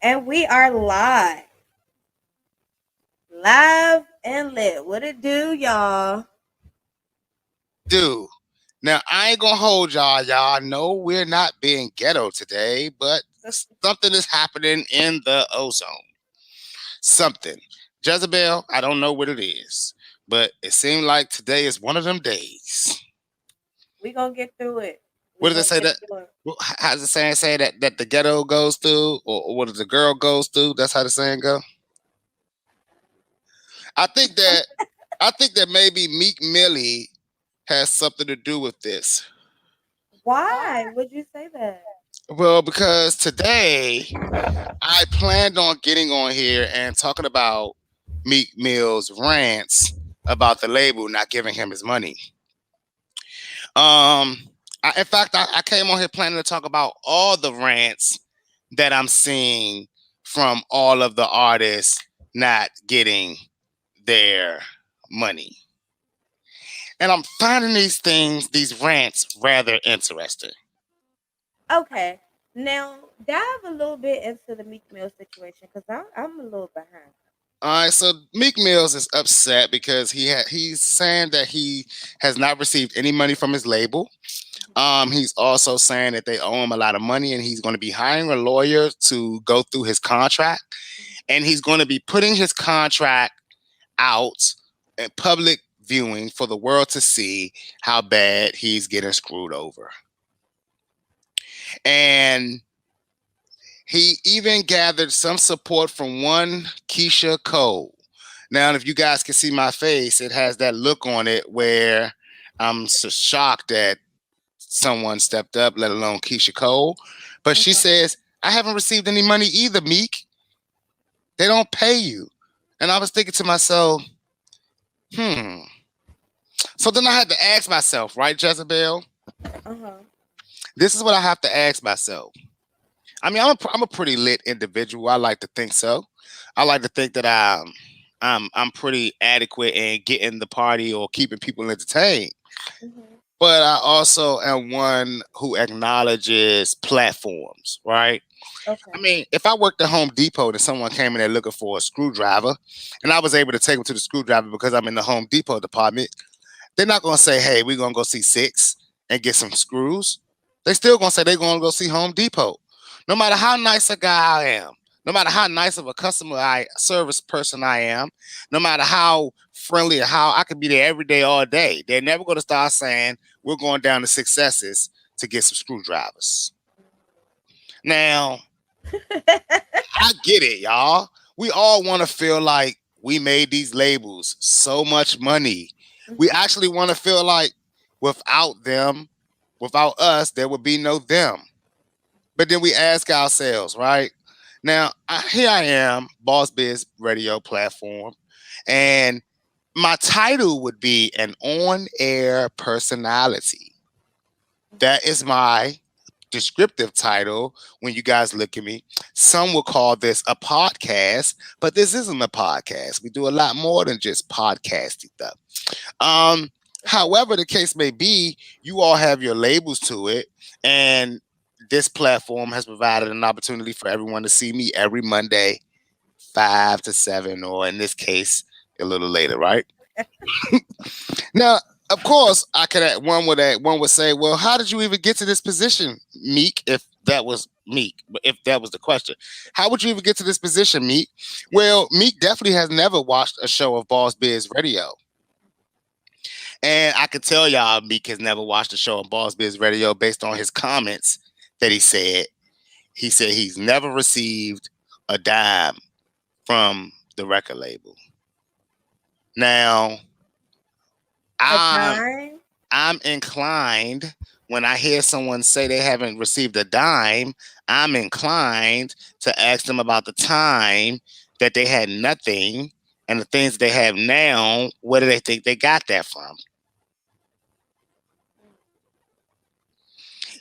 And we are live. Live and lit. What it do, y'all? Do. Now, I ain't gonna hold y'all. Y'all know we're not being ghetto today, but something is happening in the ozone. Something. Jezabel, I don't know what it is, but it seemed like today is one of them days. We gonna get through it. We What does it gonna say get that? through it. How does the saying say that the ghetto goes through, or what does the girl goes through? That's how the saying go. I think that I think that maybe Meek Millie has something to do with this. Why would you say that? Well, because today I planned on getting on here and talking about Meek Mill's rants about the label not giving him his money. Um, in fact, I came on here planning to talk about all the rants that I'm seeing from all of the artists not getting their money. And I'm finding these rants rather interesting. Okay. Now dive a little bit into the Meek Mill situation because I'm a little behind. All right, so Meek Mills is upset because he's saying that he has not received any money from his label. He's also saying that they owe him a lot of money, and he's going to be hiring a lawyer to go through his contract, and he's going to be putting his contract out in public viewing for the world to see how bad he's getting screwed over. And he even gathered some support from one Keisha Cole. Now, if you guys can see my face, it has that look on it where I'm so shocked that someone stepped up, let alone Keisha Cole. But she says, I haven't received any money either, Meek. They don't pay you. And I was thinking to myself, hmm. So then I had to ask myself, right, Jezabel? This is what I have to ask myself. I mean, I'm a pretty lit individual. I like to think so. I like to think that I'm pretty adequate in getting the party or keeping people entertained. But I also am one who acknowledges platforms, right? Okay. I mean, if I worked at Home Depot and someone came in there looking for a screwdriver, and I was able to take them to the screwdriver because I'm in the Home Depot department, they're not gonna say, "Hey, we're gonna go see Six and get some screws." They still gonna say they're gonna go see Home Depot. No matter how nice a guy I am, no matter how nice of a service person I am, no matter how friendly or how I could be there every day, all day, they're never gonna start saying we're going down to Sixxcess to get some screwdrivers. Now, I get it, y'all. We all want to feel like we made these labels so much money. We actually want to feel like without them, without us, there would be no them. But then we ask ourselves, right? Now, here I am, Boss Biz radio platform, and my title would be an on-air personality. That is my descriptive title when you guys look at me. Some will call this a podcast, but this isn't a podcast. We do a lot more than just podcasting stuff. However, the case may be, you all have your labels to it, and this platform has provided an opportunity for everyone to see me every Monday, 5 to 7, or in this case, a little later, right? Now, of course, one would say, well, how did you even get to this position, Meek? If that was Meek, if that was the question, how would you even get to this position, Meek? Well, Meek definitely has never watched a show of Boss Biz Radio. And I can tell y'all Meek has never watched a show on Boss Biz Radio based on his comments that he said. He said he's never received a dime from the record label. Now, I'm inclined when I hear someone say they haven't received a dime, I'm inclined to ask them about the time that they had nothing and the things they have now. Where do they think they got that from?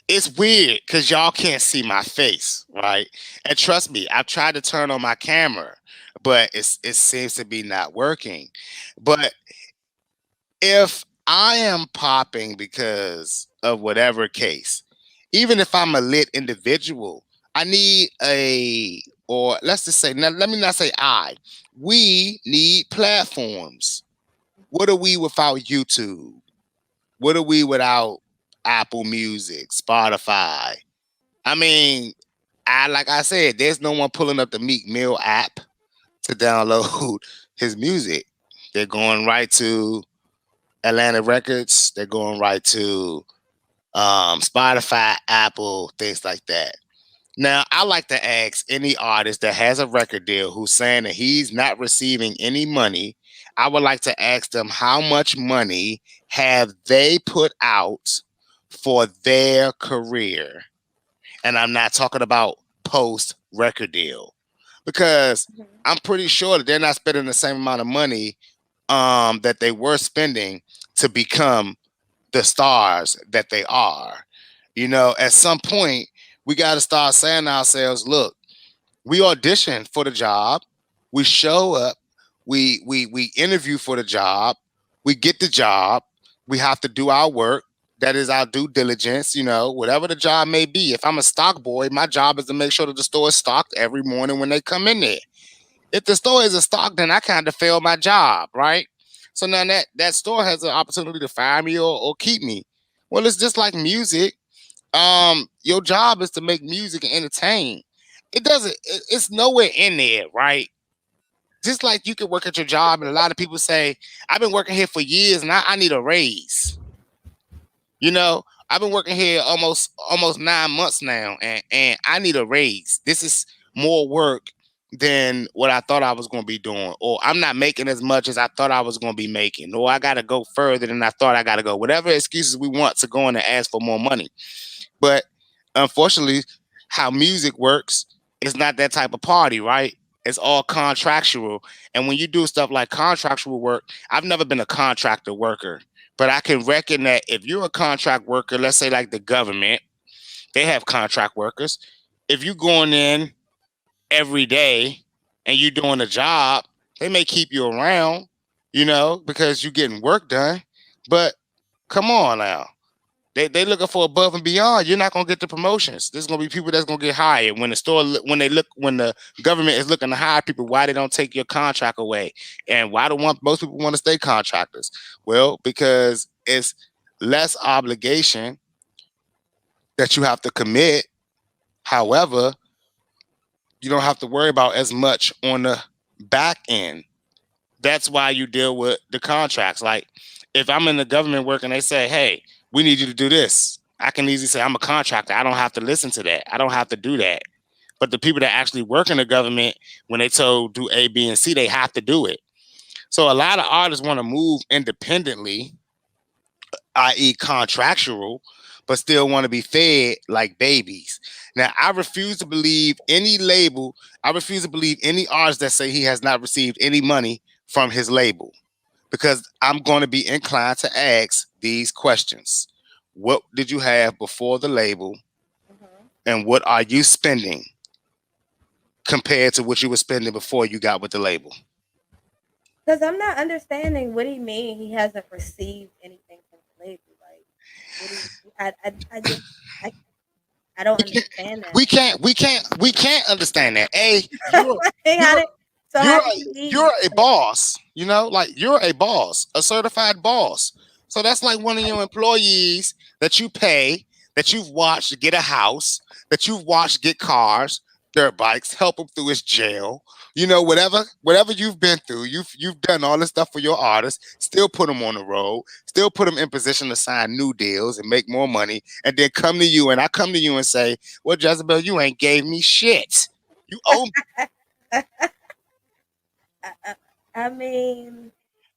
It's weird because y'all can't see my face, right? And trust me, I've tried to turn on my camera, but it seems to be not working. But if I am popping because of whatever case, even if I'm a lit individual, I need a or let's just say, now, let me not say we need platforms. What are we without YouTube? What are we without Apple Music, Spotify? I mean, like I said, there's no one pulling up the Meek Mill app to download his music. They're going right to Atlantic Records. They're going right to Spotify, Apple, things like that. Now, I like to ask any artist that has a record deal who's saying that he's not receiving any money. I would like to ask them how much money have they put out for their career, and I'm not talking about post record deal, because Mhm. I'm pretty sure that they're not spending the same amount of money that they were spending to become the stars that they are. At some point, we got to start saying to ourselves, look, we audition for the job, we show up, we interview for the job, we get the job, we have to do our work. That is our due diligence, whatever the job may be. If I'm a stock boy, my job is to make sure that the store is stocked every morning when they come in there. If the store isn't stocked, then I kind of failed my job, right? So now that store has an opportunity to fire me or keep me. Well, it's just like music. Your job is to make music and entertain. It's nowhere in there, right? Just like you can work at your job, and a lot of people say, I've been working here for years and I need a raise. I've been working here almost 9 months now, and I need a raise. This is more work than what I thought I was going to be doing, or I'm not making as much as I thought I was going to be making, or I got to go further than I thought I got to go. Whatever excuses we want to go in and ask for more money. But unfortunately, how music works is not that type of party, right? It's all contractual. And when you do stuff like contractual work, I've never been a contractor worker, but I can reckon that if you're a contract worker, let's say like the government, they have contract workers. If you're going in every day and you're doing a job, they may keep you around, because you're getting work done. But come on now. They looking for above and beyond. You're not gonna get the promotions. There's gonna be people that's gonna get hired when when the government is looking to hire people. Why they don't take your contract away, and why do most people want to stay contractors? Well, because it's less obligation that you have to commit. However, you don't have to worry about as much on the back end. That's why you deal with the contracts. Like if I'm in the government work and they say, hey, we need you to do this, I can easily say, I'm a contractor. I don't have to listen to that. I don't have to do that. But the people that actually work in the government, when they told do A, B, and C, they have to do it. So a lot of artists want to move independently, i.e., contractual, but still want to be fed like babies. Now, I refuse to believe any artist that say he has not received any money from his label, because I'm going to be inclined to ask these questions. What did you have before the label, Mhm. and what are you spending compared to what you were spending before you got with the label? Because I'm not understanding what he mean. He hasn't received anything from the label. Like, what do you? I just, I, I don't We can't, understand that. we can't understand that. Like, You're so you're how did a, he leave? you're a boss, like you're a boss, a certified boss. So that's like one of your employees that you pay, that you've watched get a house, that you've watched get cars, dirt bikes, help him through his jail. Whatever you've been through, you've done all this stuff for your artists, still put them on the road, still put them in position to sign new deals and make more money, and then come to you, and I come to you and say, well, Jezabel, you ain't gave me shit. You owe I, I, I mean,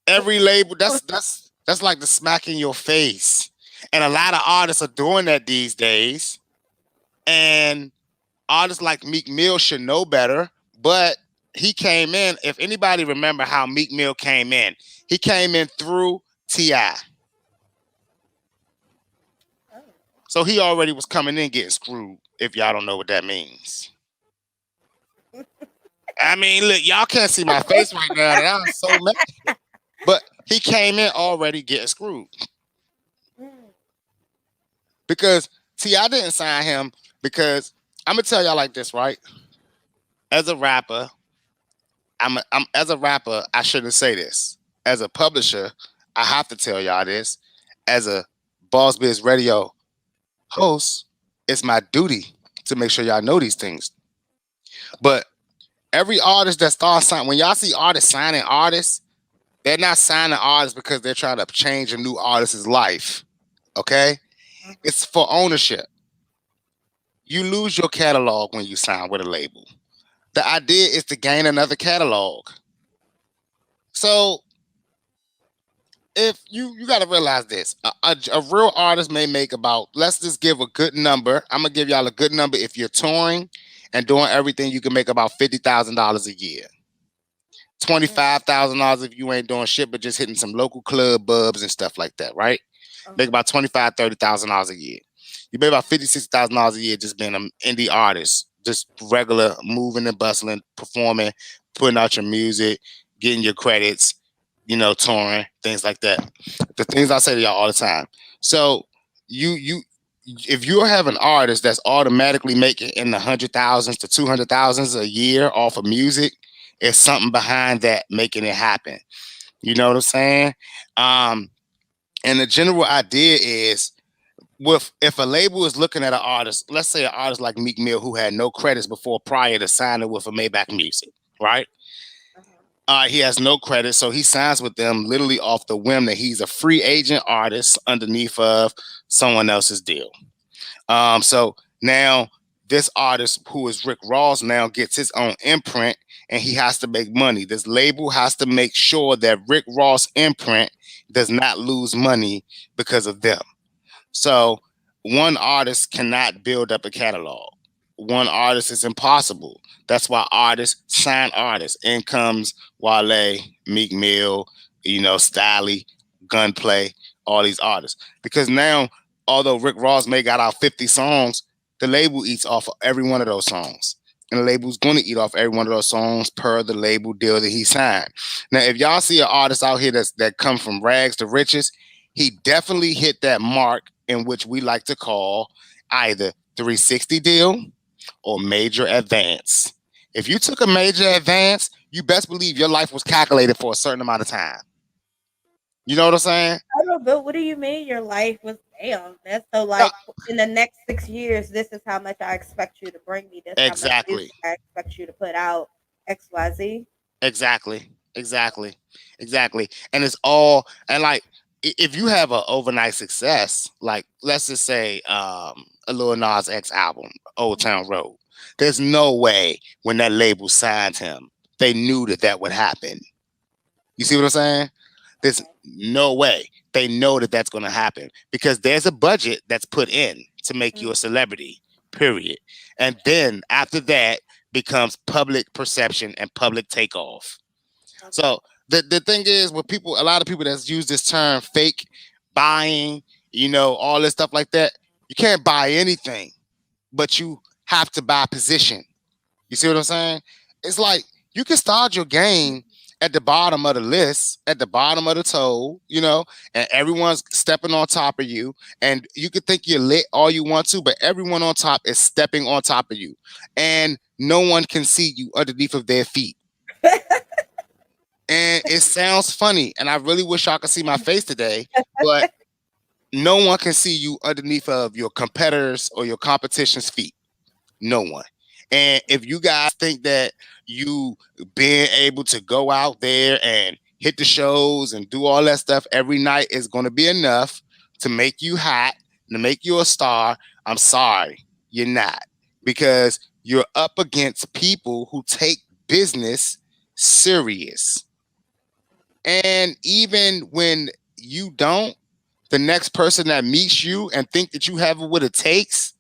every label. That's like the smack in your face, and a lot of artists are doing that these days. And artists like Meek Mill should know better, but he came in. If anybody remember how Meek Mill came in, he came in through Ti, oh. so he already was coming in getting screwed. If y'all don't know what that means, I mean, look, y'all can't see my face right now, and I'm so mad. But he came in already getting screwed, Mm, because Ti didn't sign him. Because I'm gonna tell y'all like this, right? As a rapper, I'm as a rapper, I shouldn't say this. As a publisher, I have to tell y'all this. As a Boss Biz Radio host, it's my duty to make sure y'all know these things. But every artist that starts signing, when y'all see artists signing artists, they're not signing artists because they're trying to change a new artist's life. Okay? Mhm. It's for ownership. You lose your catalog when you sign with a label. The idea is to gain another catalog. So if you got to realize this, a real artist may make about, let's just give a good number. I'm gonna give y'all a good number. If you're touring and doing everything, you can make about $50,000 a year. Mm. $25,000 if you ain't doing shit but just hitting some local club bubs and stuff like that, right? Make Uh-huh. about $25,000 $30,000 a year. You make about $50,000 $60,000 a year just being an indie artist, just regular moving and bustling, performing, putting out your music, getting your credits, touring, things like that. The things I say to y'all all the time. So you if you have an artist that's automatically making in the 100,000s to 200,000s a year off of music, it's something behind that making it happen. You know what I'm saying? Um, and the general idea is, with if a label is looking at an artist, let's say an artist like Meek Mill who had no credits before prior to signing with a Maybach Music, right? Uh-huh. He has no credit, so he signs with them literally off the whim that he's a free agent artist underneath of someone else's deal. So now this artist who is Rick Ross now gets his own imprint and he has to make money. This label has to make sure that Rick Ross imprint does not lose money because of them. So one artist cannot build up a catalog. One artist is impossible. That's why artists sign artists. In comes Wale, Meek Mill, Styley, Gunplay, all these artists. Because now, although Rick Ross may got out 50 songs, the label eats off of every one of those songs. And the label's going to eat off every one of those songs per the label deal that he signed. Now, if y'all see an artist out here that come from rags to riches, he definitely hit that mark in which we like to call either 360 deal or major advance. If you took a major advance, you best believe your life was calculated for a certain amount of time. You know what I'm saying? I don't know, but what do you mean your life was damn? That's so Yeah, like in the next 6 years, this is how much I expect you to bring me. This how much exactly. music I expect you to put out. XYZ. Exactly. Exactly. Exactly. And it's all, and like, if you have an overnight success, like let's just say a Lil Nas X album, Old Mhm. Town Road, there's no way when that label signed him, they knew that that would happen. You see what I'm saying? There's Okay. no way they know that that's going to happen because there's a budget that's put in to make you a Mhm. celebrity, period. And then after that becomes public perception and public takeoff. Okay. So the thing is, with people, a lot of people that's use this term fake buying, all this stuff like that, you can't buy anything, but you have to buy position. You see what I'm saying? It's like you can start your game at the bottom of the list, at the bottom of the toe, and everyone's stepping on top of you. And you can think you're lit all you want to, but everyone on top is stepping on top of you. And no one can see you underneath of their feet. And it sounds funny. And I really wish y'all could see my face today, but no one can see you underneath of your competitors or your competition's feet. No one. And if you guys think that you being able to go out there and hit the shows and do all that stuff every night is going to be enough to make you hot, to make you a star, I'm sorry, you're not. Because you're up against people who take business serious. And even when you don't, the next person that meets you and think that you have what it takes,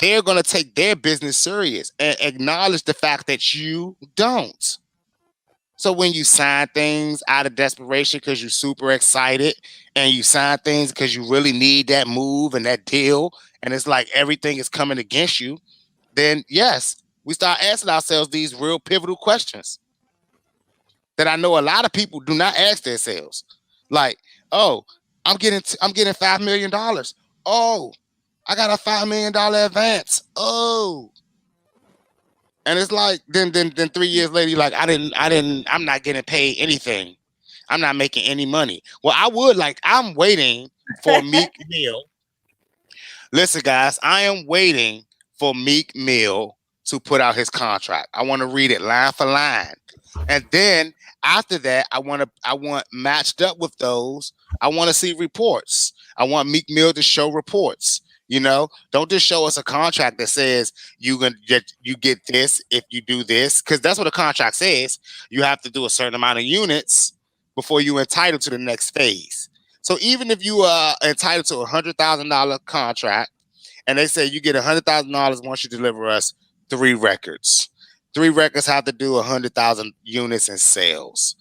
they're going to take their business serious and acknowledge the fact that you don't. So when you sign things out of desperation because you're super excited and you sign things because you really need that move and that deal, and it's like everything is coming against you, then yes, we start asking ourselves these real pivotal questions that I know a lot of people do not ask themselves. Like, oh, I'm getting $5 million. Oh, I got a $5 million advance. Oh, And it's like then 3 years later, you're like, I'm not getting paid anything. I'm not making any money. Well, I would like, I'm waiting for Meek Mill. Listen, guys, I am waiting for Meek Mill to put out his contract. I want to read it line for line. And then after that, I want matched up with those. I want to see reports. I want Meek Mill to show reports. You know, don't just show us a contract that says you get this if you do this, because that's what a contract says. You have to do a certain amount of units before you entitled to the next phase. So even if you are entitled to $100,000 contract, and they say you get $100,000 once you deliver us 3 records. 3 records have to do 100,000 units in sales.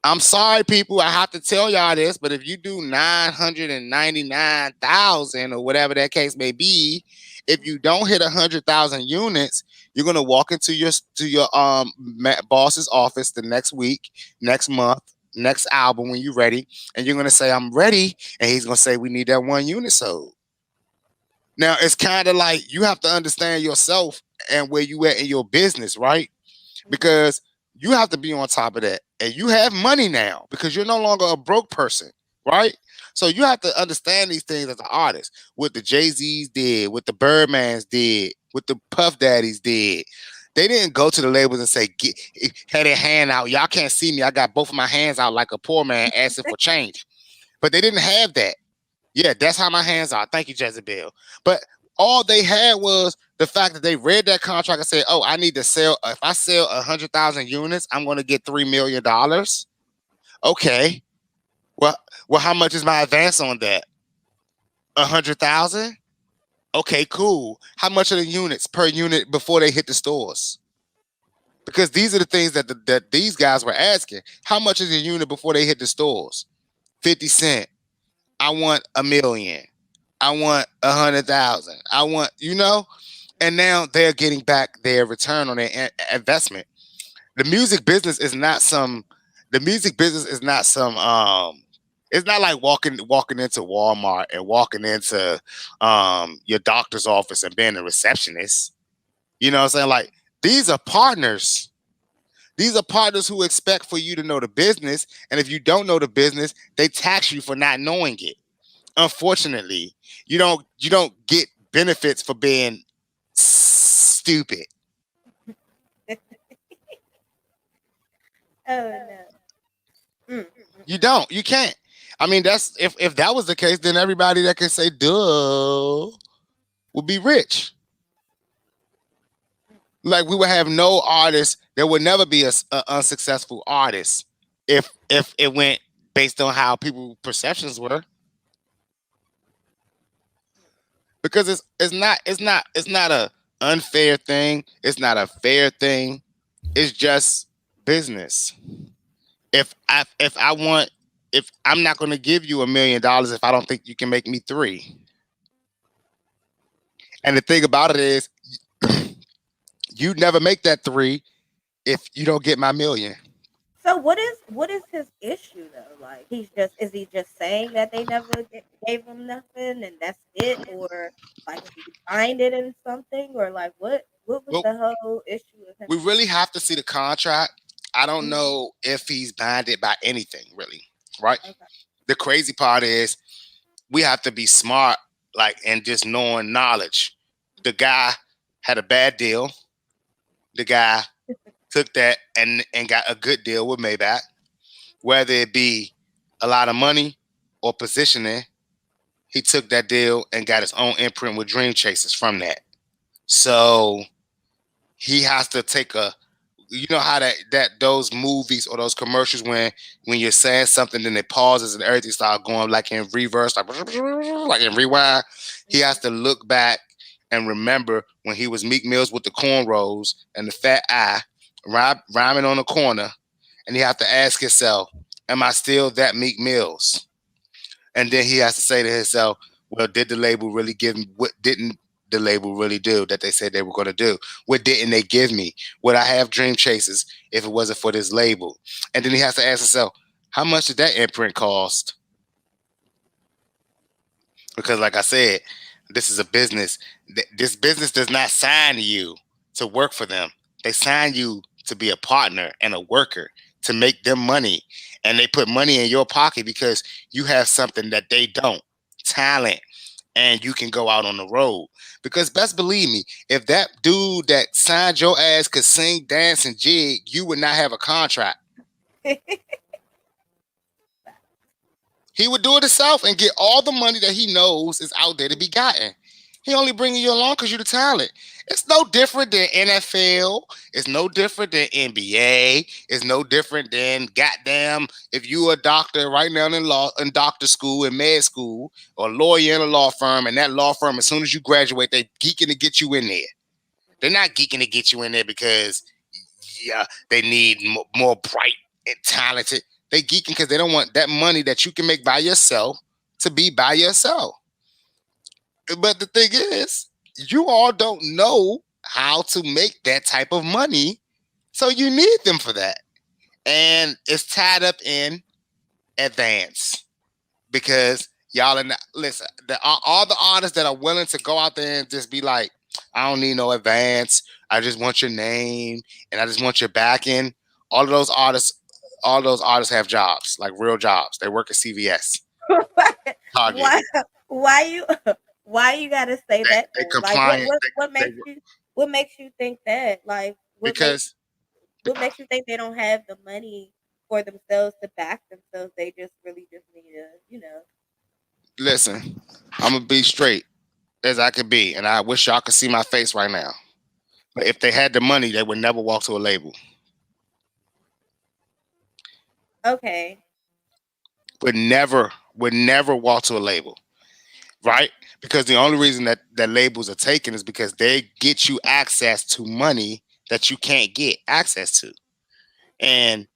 I'm sorry, people. I have to tell y'all this, but if you do 999,000 or whatever that case may be, if you don't hit 100,000 units, you're gonna walk into your boss's office the next week, next month, next album when you're ready, and you're gonna say, "I'm ready," and he's gonna say, "We need that 1 unit sold." Now it's kind of like you have to understand yourself and where you at in your business, right? Mhm. Because you have to be on top of that. And you have money now because you're no longer a broke person, right? So you have to understand these things as an artist. What the Jay-Z's did, what the Birdmans did, what the Puff Daddies did. They didn't go to the labels and say, get had their hand out. Y'all can't see me. I got both of my hands out like a poor man asking for change. But they didn't have that. Yeah, that's how my hands are. Thank you, Jezabel. But all they had was the fact that they read that contract and said, "Oh, I need to sell. If I sell 100,000 units, I'm going to get $3 million." Okay. Well, how much is my advance on that? 100,000. Okay, cool. How much are the units per unit before they hit the stores? Because these are the things that these guys were asking. How much is a unit before they hit the stores? 50 cents. I want 1 million. I want 100,000. I want, and now they're getting back their return on their investment. The music business is not some. The music business is not some. It's not like walking into Walmart and walking into your doctor's office and being a receptionist. You know what I'm saying? Like these are partners. These are partners who expect for you to know the business, and if you don't know the business, they tax you for not knowing it. Unfortunately, you don't get benefits for being stupid. Oh no. Mm, mm, You mm. don't. You can't. I mean, that's if that was the case, then everybody that can say "duh" would be rich. Like we would have no artists. There would never be a unsuccessful artist if it went based on how people perceptions were. Because it's not a unfair thing. It's not a fair thing. It's just business. If I'm not going to give you $1 million if I don't think you can make me three. And the thing about it is, you never make that three if you don't get my million. So what is his issue though? Like is he just saying that they never gave him nothing and that's it, or like is he behind it in something, or like what was Well, the whole issue with him? we really have to see the contract. I don't Mhm. know if he's binded by anything, really. Right? Okay. The crazy part is we have to be smart, like, and just knowing knowledge. The guy had a bad deal. The guy took that and got a good deal with Maybach, whether it be a lot of money or positioning. He took that deal and got his own imprint with Dream Chasers from that. So he has to take a, you know how that those movies or those commercials when you're saying something then it pauses and everything starts going like in reverse, like in rewind. He has Mhm. to look back and remember when he was Meek Mills with the cornrows and the fat eye, rhyming on the corner, and he have to ask himself, "Am I still that Meek Mills?" And then he has to say to himself, well, did the label really give me, what didn't the label really do that they said they were going to do? What didn't they give me? Would I have Dream Chasers if it wasn't for this label? And then he has to ask himself, how much did that imprint cost? Because, like I said, this is a business. This business does not sign you to work for them. They sign you to be a partner and a worker to make them money. And they put money in your pocket because you have something that they don't, talent, and you can go out on the road. Because best believe me, if that dude that signed your ass could sing, dance, and jig, you would not have a contract. He would do it himself and get all the money that he knows is out there to be gotten. He only bringing you along because you're the talent. It's no different than NFL. It's no different than NBA. It's no different than goddamn if you a doctor right now in doctor school in med school or lawyer in a law firm, and that law firm as soon as you graduate they geeking to get you in there. They're not geeking to get you in there because they need more bright and talented. They geeking because they don't want that money that you can make by yourself to be by yourself. But the thing is, you all don't know how to make that type of money, so you need them for that. And it's tied up in advance because y'all are not, listen. All the artists that are willing to go out there and just be like, I don't need no advance. I just want your name and I just want your backing. All of those artists, all those artists have jobs, like real jobs. They work at CVS, Target. why why you why you gotta say that They though? Like compliant. They what makes you think that? Like because what makes you think they don't have the money for themselves to back themselves? They just really just need to, listen, I'm gonna be straight as I could be, and I wish y'all could see my face right now. But if they had the money, they would never walk to a label. okay. Would never walk to a label, right? Because the only reason that labels are taken is because they get you access to money that you can't get access to. And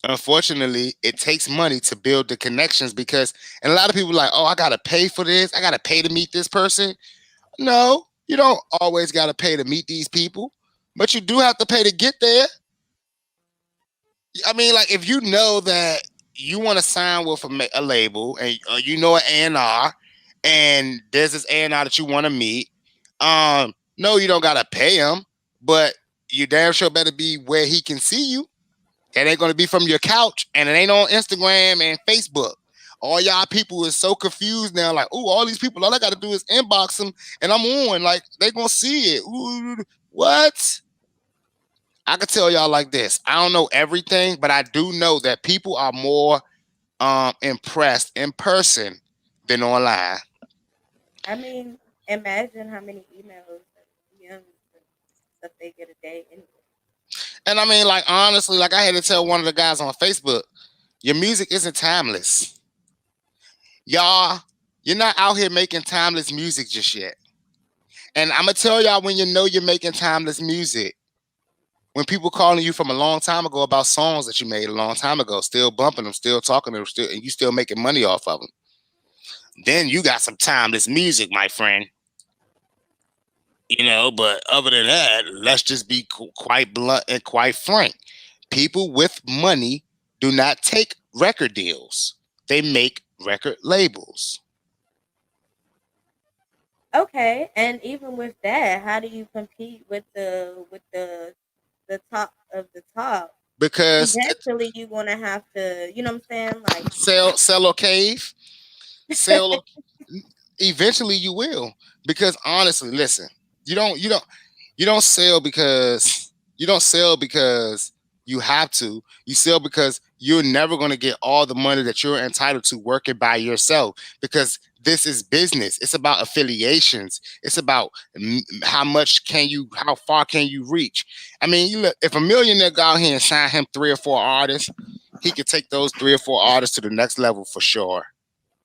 unfortunately, it takes money to build the connections because, and a lot of people are like, oh, I gotta pay for this. I gotta pay to meet this person. No, you don't always gotta pay to meet these people, but you do have to pay to get there. I mean, like if you know that you want to sign with a label and you know an A&R, and there's this A&R that you want to meet, no, you don't gotta pay him, but you damn sure better be where he can see you. It ain't gonna be from your couch, and it ain't on Instagram and Facebook. All y'all people is so confused now. Like, oh, all these people, all I gotta do is inbox them, and I'm on. Like, they gonna see it. Ooh, what? I could tell y'all like this. I don't know everything, but I do know that people are more impressed in person than online. I mean, imagine how many emails and DMs and stuff they get a day anyway. And I mean, like honestly, like I had to tell one of the guys on Facebook, your music isn't timeless. Y'all, you're not out here making timeless music just yet. And I'm gonna tell y'all when you know you're making timeless music. When people calling you from a long time ago about songs that you made a long time ago, still bumping them, still talking to them, still, and you still making money off of them, then you got some timeless music, my friend. But other than that, let's just be quite blunt and quite frank. People with money do not take record deals. They make record labels. Okay, and even with that, how do you compete with the top of the top? Because Eventually, you're gonna have to, you know what I'm saying? Like, sell a cave, sell eventually you will. Because honestly, listen, you don't sell because you have to. You sell because you're never going to get all the money that you're entitled to working by yourself, because this is business. It's about affiliations. It's about how far can you reach. I mean, you look, if a millionaire go out here and sign him 3 or 4 artists, he could take those 3 or 4 artists to the next level for sure,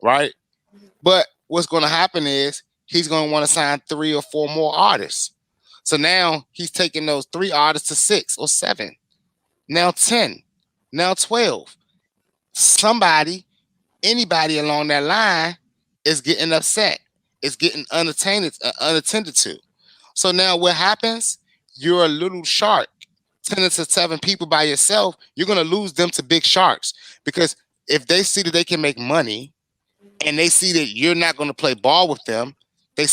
right? mhm. But what's going to happen is he's going to want to sign 3 or 4 more artists. So now he's taking those 3 artists to 6 or 7, now 10, now 12. Somebody, anybody along that line is getting upset. It's getting unattended to. So now what happens? You're a little shark. 10 to 7 people by yourself, you're going to lose them to big sharks, because if they see that they can make money and they see that you're not going to play ball with them, they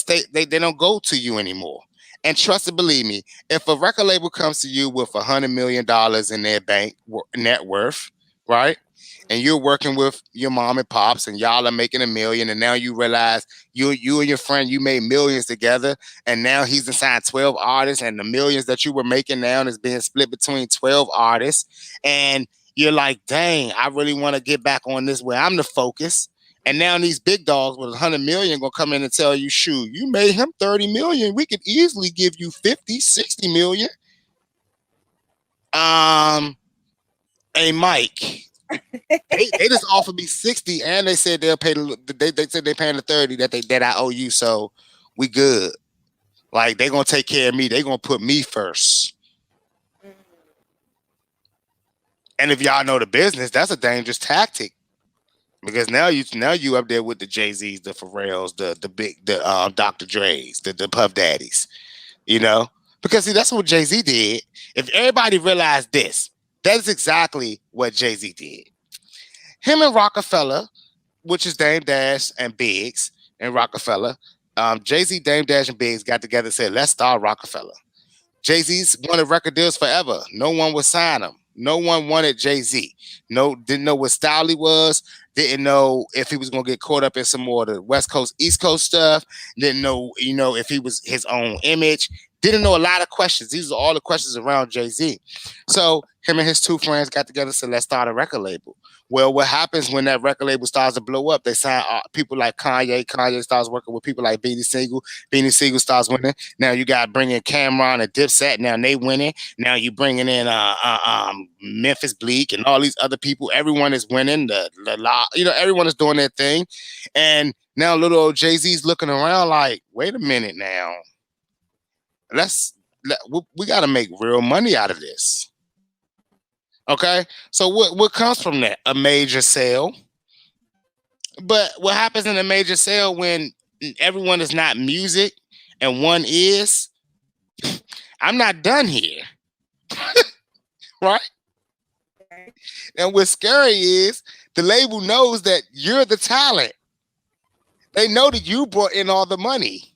don't go to you anymore. And trust and believe me, if a record label comes to you with $100 million in their bank net worth, right? And you're working with your mom and pops, and y'all are making $1 million, and now you realize you and your friend you made millions together, and now he's assigned 12 artists, and the millions that you were making now is being split between 12 artists, and you're like, dang, I really want to get back on this where I'm the focus. And now these big dogs with 100 million gonna come in and tell you, shoot, you made him 30 million. We could easily give you 50, 60 million. Um, hey Mike, they just offered me 60 and they said they'll pay they said they're paying the 30 that I owe you, so we good. Like they gonna take care of me. They gonna put me first. Mm. And if y'all know the business, that's a dangerous tactic. Because now you up there with the Jay-Z's, the Pharrells, the big the Dr. Dre's, the Puff Daddies, you know? Because see, that's what Jay-Z did. If everybody realized this, that's exactly what Jay-Z did. Him and Rockefeller, which is Dame Dash and Biggs and Rockefeller, Jay-Z, Dame Dash, and Biggs got together and said, let's start Rockefeller. Jay-Z's wanted record deals forever. No one would sign him. No one wanted Jay-Z. No, didn't know what style he was. Didn't know if he was gonna get caught up in some more of the West Coast, East Coast stuff. Didn't know, if he was his own image. Didn't know a lot of questions. These are all the questions around Jay-Z. So him and his two friends got together and said, let's start a record label. Well, what happens when that record label starts to blow up? They sign people like Kanye. Kanye starts working with people like Beanie Siegel. Beanie Siegel starts winning. Now you got bringing Cameron and Dipset. Now they winning. Now you bringing in Memphis Bleak and all these other people. Everyone is winning. Everyone is doing their thing. And now little old Jay-Z's looking around like, wait a minute now. We got to make real money out of this. Okay, so what comes from that? A major sale. But what happens in a major sale when everyone is not music and one is? I'm not done here, right? Right. And what's scary is the label knows that you're the talent. They know that you brought in all the money.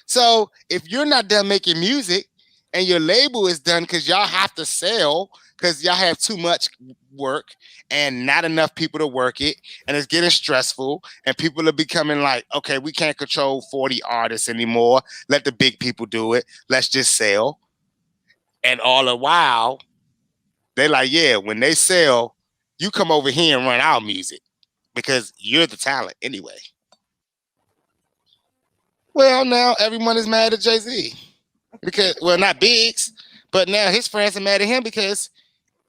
So if you're not done making music and your label is done because y'all have to sell because y'all have too much work and not enough people to work it, and it's getting stressful, and people are becoming like, okay, we can't control 40 artists anymore. Let the big people do it. Let's just sell. And all the while, they like, yeah, when they sell, you come over here and run our music because you're the talent anyway. Well, now everyone is mad at Jay-Z because, well, not Biggs, but now his friends are mad at him because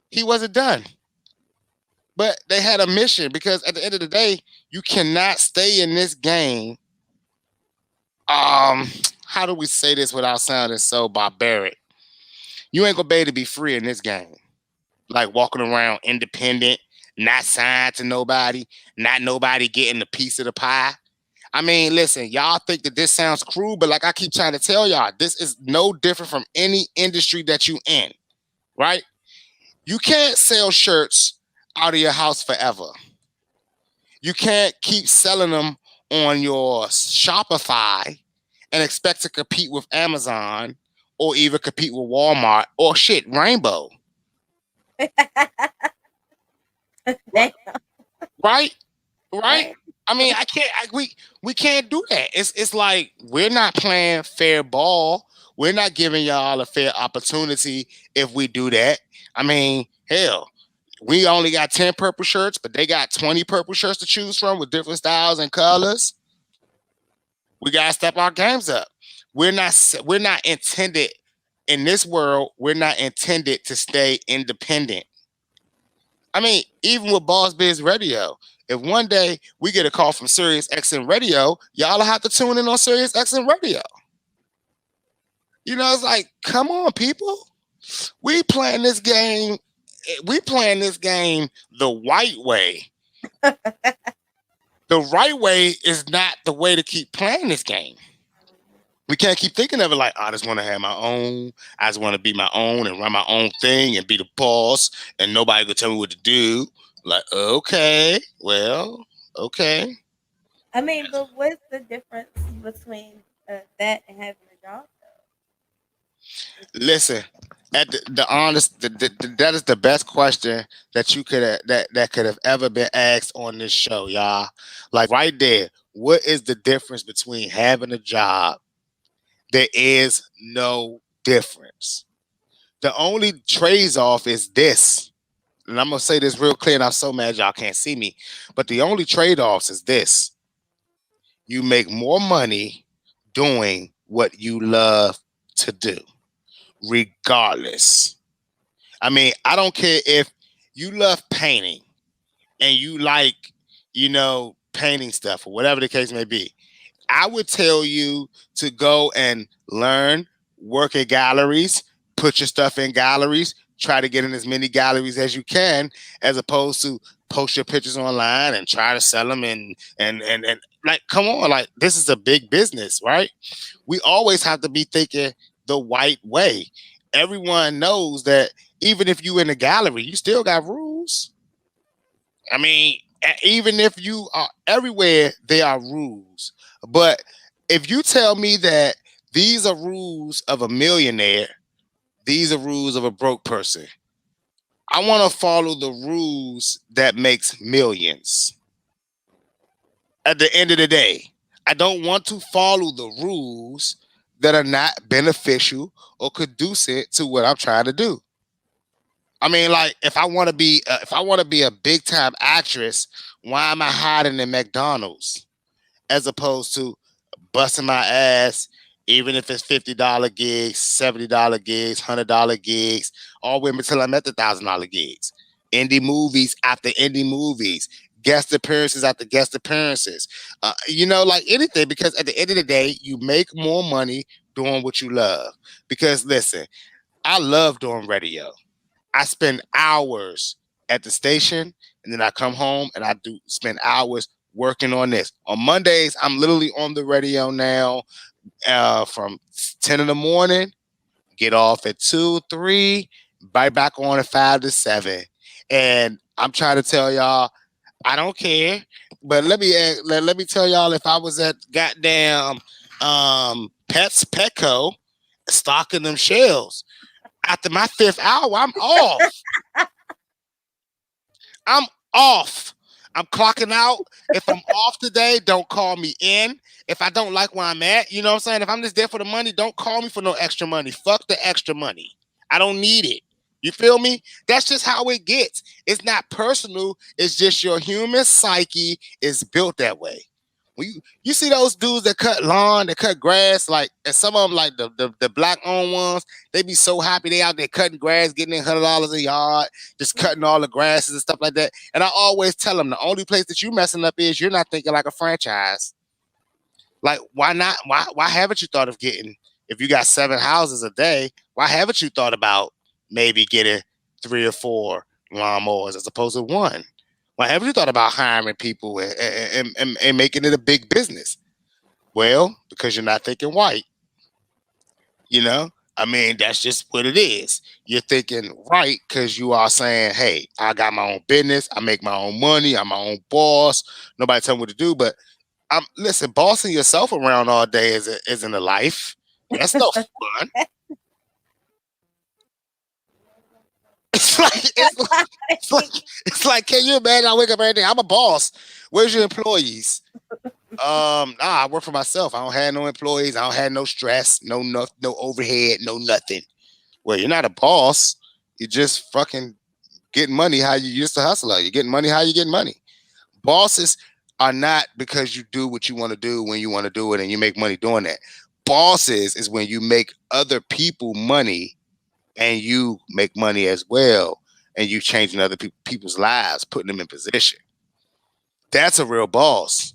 he wasn't done. But they had a mission because at the end of the day, you cannot stay in this game. How do we say this without sounding so barbaric? You ain't gonna be able to be free in this game. Like walking around independent, not signed to nobody, not nobody getting a piece of the pie. I mean, listen, y'all think that this sounds cruel, but like I keep trying to tell y'all, this is no different from any industry that you in, right? You can't sell shirts out of your house forever. You can't keep selling them on your Shopify and expect to compete with Amazon or even compete with Walmart or shit, Rainbow. Damn. Right? Right? Right. I mean, I can't. We can't do that. It's like we're not playing fair ball. We're not giving y'all a fair opportunity if we do that. I mean, hell, we only got 10 purple shirts, but they got 20 purple shirts to choose from with different styles and colors. We gotta step our games up. We're not intended in this world. We're not intended to stay independent. I mean, even with Boss Biz Radio, if one day we get a call from Sirius XM Radio, y'all will have to tune in on Sirius XM Radio. It's like, come on, people. We playing this game. We playing this game the white way. The right way is not the way to keep playing this game. We can't keep thinking of it like, I just want to have my own. I just want to be my own and run my own thing and be the boss and nobody could tell me what to do. Like, okay, well, okay. I mean, but what's the difference between that and having a job though? Listen, at the honest, that is the best question that you could that could have ever been asked on this show, y'all. Like right there, what is the difference between having a job? There is no difference. The only trade off is this, and I'm gonna say this real clear. And I'm so mad y'all can't see me, but the only trade offs is this: you make more money doing what you love to do, regardless. I mean, I don't care if you love painting and you like, painting stuff or whatever the case may be. I would tell you to go and learn, work at galleries, put your stuff in galleries, try to get in as many galleries as you can, as opposed to post your pictures online and try to sell them and like, come on, like this is a big business, right? We always have to be thinking the right way. Everyone knows that even if you in a gallery, you still got rules. I mean, even if you are everywhere, there are rules. But if you tell me that these are rules of a millionaire, these are rules of a broke person, I want to follow the rules that makes millions. At the end of the day, I don't want to follow the rules that are not beneficial or conducive to what I'm trying to do. I mean, like if I want to be a big time actress, why am I hiding in McDonald's as opposed to busting my ass, even if it's $50 gigs, $70 gigs, $100 gigs, all the way until I'm at the $1,000 gigs. Indie movies after indie movies, guest appearances after guest appearances. Like anything, because at the end of the day, you make more money doing what you love. Because listen, I love doing radio. I spend hours at the station and then I come home and I do spend hours working on this. On Mondays, I'm literally on the radio now from 10 in the morning, get off at 2, 3, right back on at 5 to 7. And I'm trying to tell y'all, I don't care. But let me tell y'all, if I was at goddamn Pets Petco stocking them shelves, after my fifth hour, I'm off. I'm off. I'm clocking out. If I'm off today, don't call me in. If I don't like where I'm at, you know what I'm saying? If I'm just there for the money, don't call me for no extra money. Fuck the extra money. I don't need it. You feel me? That's just how it gets. It's not personal. It's just your human psyche is built that way. When you see those dudes that cut lawn, that cut grass, like, and some of them, like the black owned ones, they be so happy they out there cutting grass, getting their $100 a yard, just cutting all the grasses and stuff like that. And I always tell them the only place that you messing up is you're not thinking like a franchise. Like, why not? Why haven't you thought of getting, if you got 7 houses a day, why haven't you thought about maybe getting 3 or 4 lawnmowers as opposed to one? Why haven't you thought about hiring people and making it a big business? Well, because you're not thinking white, you know? I mean, that's just what it is. You're thinking right because you are saying, hey, I got my own business. I make my own money. I'm my own boss. Nobody tell me what to do. But listen, bossing yourself around all day isn't a life. That's no fun. It's like can you imagine? I wake up every day. I'm a boss. Where's your employees? I work for myself. I don't have no employees. I don't have no stress, no overhead, no nothing. Well, you're not a boss. You're just fucking getting money how you used to hustle. You're getting money how you getting money. Bosses are not because you do what you want to do when you want to do it and you make money doing that. Bosses is when you make other people money and you make money as well and you changing other people's lives, putting them in position. That's a real boss.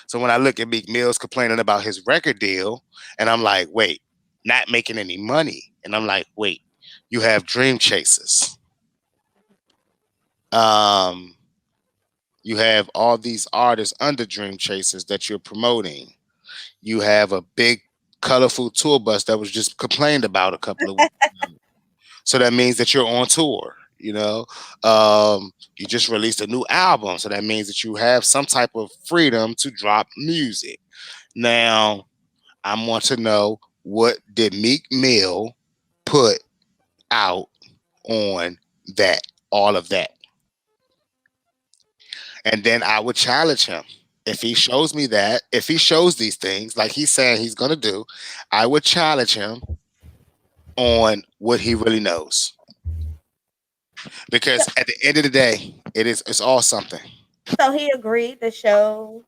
So when I look at Meek Mills complaining about his record deal, and I'm like, wait, not making any money. And I'm like, wait, you have dream chasers. Um, you have all these artists under dream chasers that you're promoting. You have a big colorful tour bus that was just complained about a couple of weeks ago. So that means that you're on tour. You just released a new album. So that means that you have some type of freedom to drop music. Now, I want to know, what did Meek Mill put out on that, all of that. And then I would challenge him. If he shows me that, if he shows these things like he's saying he's going to do, I would challenge him on what he really knows. So, Because at the end of the day, it's all something. so he agreed to show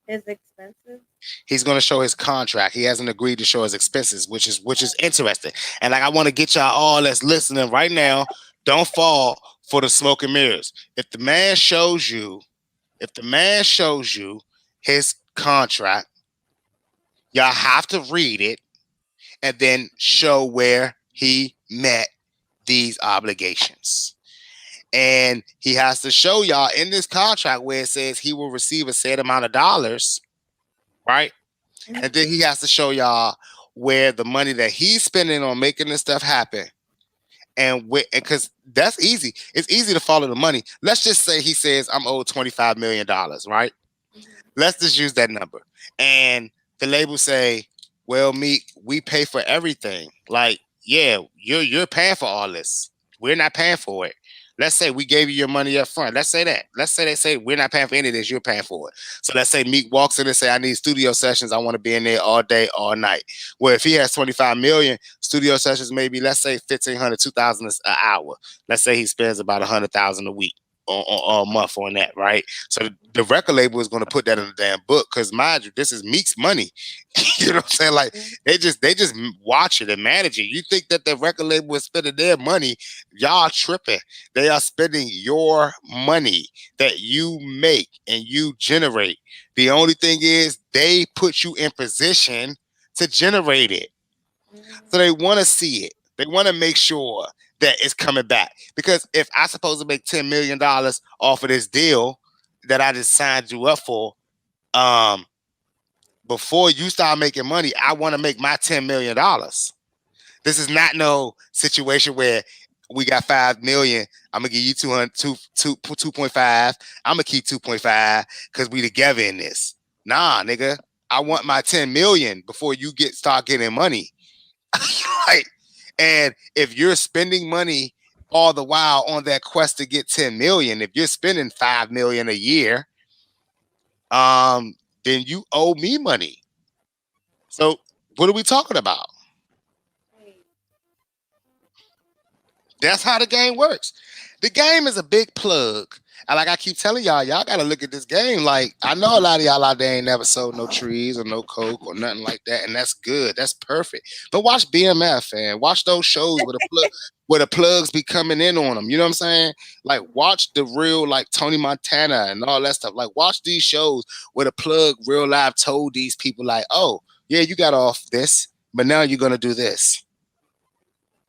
his expenses. He's going to show his contract. He hasn't agreed to show his expenses, which is interesting. And like I want to get y'all all that's listening right now, don't fall for the smoke and mirrors. If the man shows you his contract, y'all have to read it and then show where he met these obligations. And he has to show y'all in this contract where it says he will receive a set amount of dollars, right? And then he has to show y'all where the money that he's spending on making this stuff happen. And because that's easy. It's easy to follow the money. Let's just say he says I'm owed $25 million, right? Let's just use that number. And the label say, well, Meek, we pay for everything. Like, yeah, you're paying for all this. We're not paying for it. Let's say we gave you your money up front. Let's say that. Let's say they say we're not paying for any of this. You're paying for it. So let's say Meek walks in and say, I need studio sessions. I want to be in there all day, all night. Well, if he has 25 million studio sessions, maybe let's say 1,500, 2,000 an hour. Let's say he spends about 100,000 a week or a month on that, right? So the record label is going to put that in the damn book because, mind you, this is Meek's money. You know what I'm saying? Like they just watch it and manage it. You think that the record label is spending their money? Y'all tripping. They are spending your money that you make and you generate. The only thing is they put you in position to generate it. So they want to see it. They want to make sure that it's coming back. Because if I'm supposed to make $10 million off of this deal that I just signed you up for, before you start making money, I want to make my $10 million. This is not no situation where we got 5 million. I'm gonna give you 2.5. I'm gonna keep 2.5 because we together in this. Nah, nigga. I want my 10 million before you start getting money. Right. And if you're spending money all the while on that quest to get 10 million, if you're spending 5 million a year, then you owe me money. So what are we talking about? That's how the game works. The game is a big plug. And like I keep telling y'all got to look at this game. Like, I know a lot of y'all out there ain't never sold no trees or no coke or nothing like that. And that's good. That's perfect. But watch BMF and watch those shows where the plugs be coming in on them. You know what I'm saying? Like, watch the real, like, Tony Montana and all that stuff. Like, watch these shows where the plug real live told these people, like, oh, yeah, you got off this, but now you're going to do this.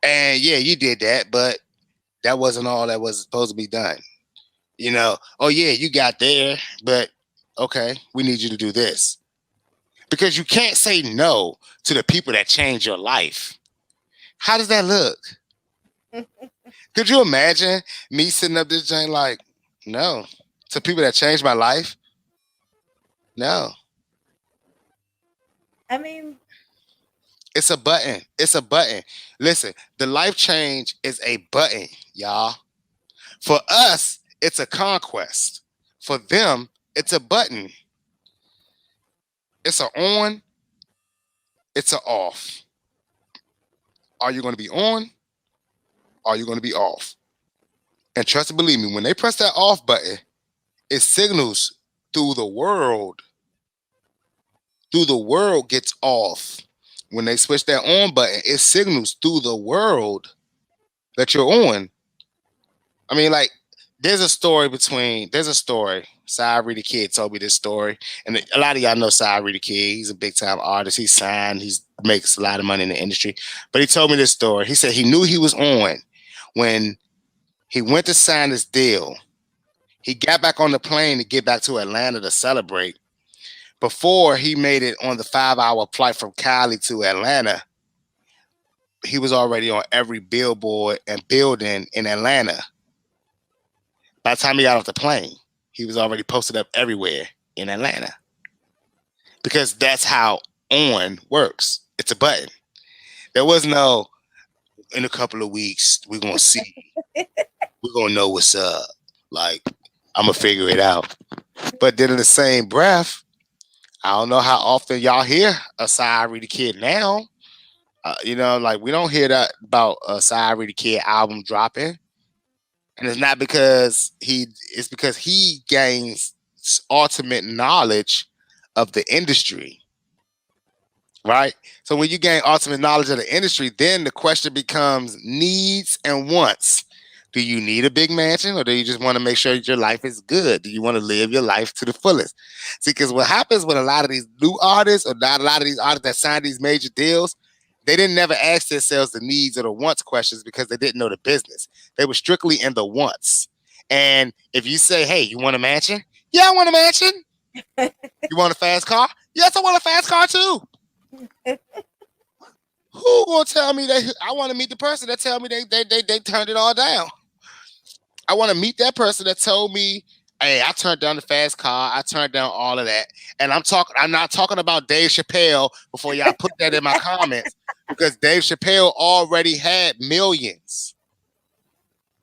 And yeah, you did that, but that wasn't all that was supposed to be done. You know, oh yeah, you got there, but okay, we need you to do this. Because you can't say no to the people that change your life. How does that look? Could you imagine me sitting up this joint like, no, to people that changed my life? No. I mean, It's a button. It's a button. Listen, the life change is a button, y'all. For us, it's a conquest. For them, it's a button. It's a on, it's a off. Are you going to be on? Are you going to be off? And trust and believe me, when they press that off button, it signals through the world. Through the world gets off. When they switch that on button, it signals through the world that you're on. I mean, like, there's a story. Cyree the Kid told me this story. And a lot of y'all know Cyree the Kid. He's a big time artist. He's signed. He makes a lot of money in the industry. But he told me this story. He said he knew he was on when he went to sign this deal. He got back on the plane to get back to Atlanta to celebrate. Before he made it on the 5-hour flight from Cali to Atlanta, he was already on every billboard and building in Atlanta. By the time he got off the plane, he was already posted up everywhere in Atlanta. Because that's how on works. It's a button. There was no, in a couple of weeks, we're gonna see. We're gonna know what's up. Like, I'm gonna figure it out. But then in the same breath, I don't know how often y'all hear a Sorry the Kid now. Like we don't hear that about a Sorry the Kid album dropping, and it's not because he. It's because he gains ultimate knowledge of the industry, right? So when you gain ultimate knowledge of the industry, then the question becomes needs and wants. Do you need a big mansion or do you just want to make sure that your life is good? Do you want to live your life to the fullest? See, because what happens with a lot of these new artists or not a lot of these artists that sign these major deals, they didn't never ask themselves the needs or the wants questions because they didn't know the business. They were strictly in the wants. And if you say, hey, you want a mansion? Yeah, I want a mansion. You want a fast car? Yes, I want a fast car too. Who gonna tell me that I want to meet the person that tell me they turned it all down? I want to meet that person that told me, hey, I turned down the fast car, I turned down all of that. And I'm not talking about Dave Chappelle before y'all put that in my comments, because Dave Chappelle already had millions.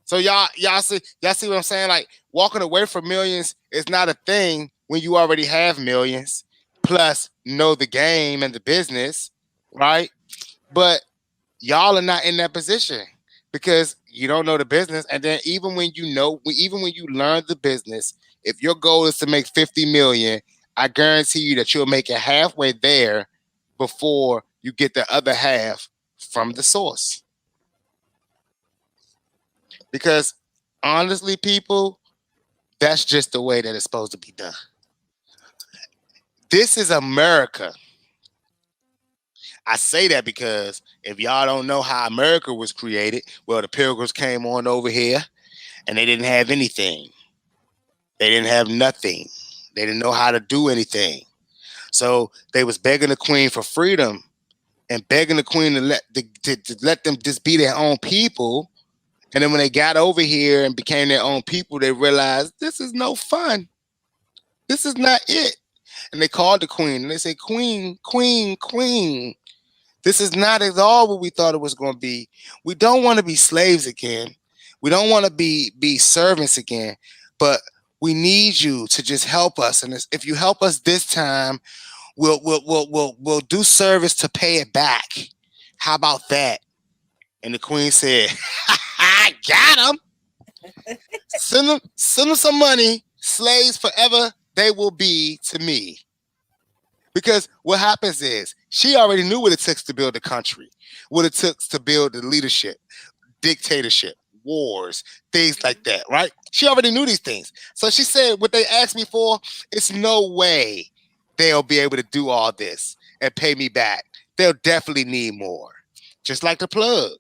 So y'all see what I'm saying? Like walking away from millions is not a thing when you already have millions, plus know the game and the business, right? But y'all are not in that position because you don't know the business. And then even when you learn the business, if your goal is to make 50 million, I guarantee you that you'll make it halfway there before you get the other half from the source. Because honestly, people, that's just the way that it's supposed to be done. This is America. I say that because if y'all don't know how America was created, well, the Pilgrims came on over here and they didn't have anything. They didn't have nothing. They didn't know how to do anything. So they was begging the queen for freedom and begging the queen to let them just be their own people. And then when they got over here and became their own people, they realized this is no fun. This is not it. And they called the queen and they said, Queen, Queen, Queen. This is not at all what we thought it was going to be. We don't want to be slaves again. We don't want to be servants again. But we need you to just help us. And if you help us this time, we'll do service to pay it back. How about that? And the queen said, I got them. Send them some money. Slaves forever they will be to me. Because what happens is she already knew what it took to build a country, what it took to build the leadership, dictatorship, wars, things like that, right? She already knew these things. So she said, what they asked me for, it's no way they'll be able to do all this and pay me back. They'll definitely need more. Just like the plug.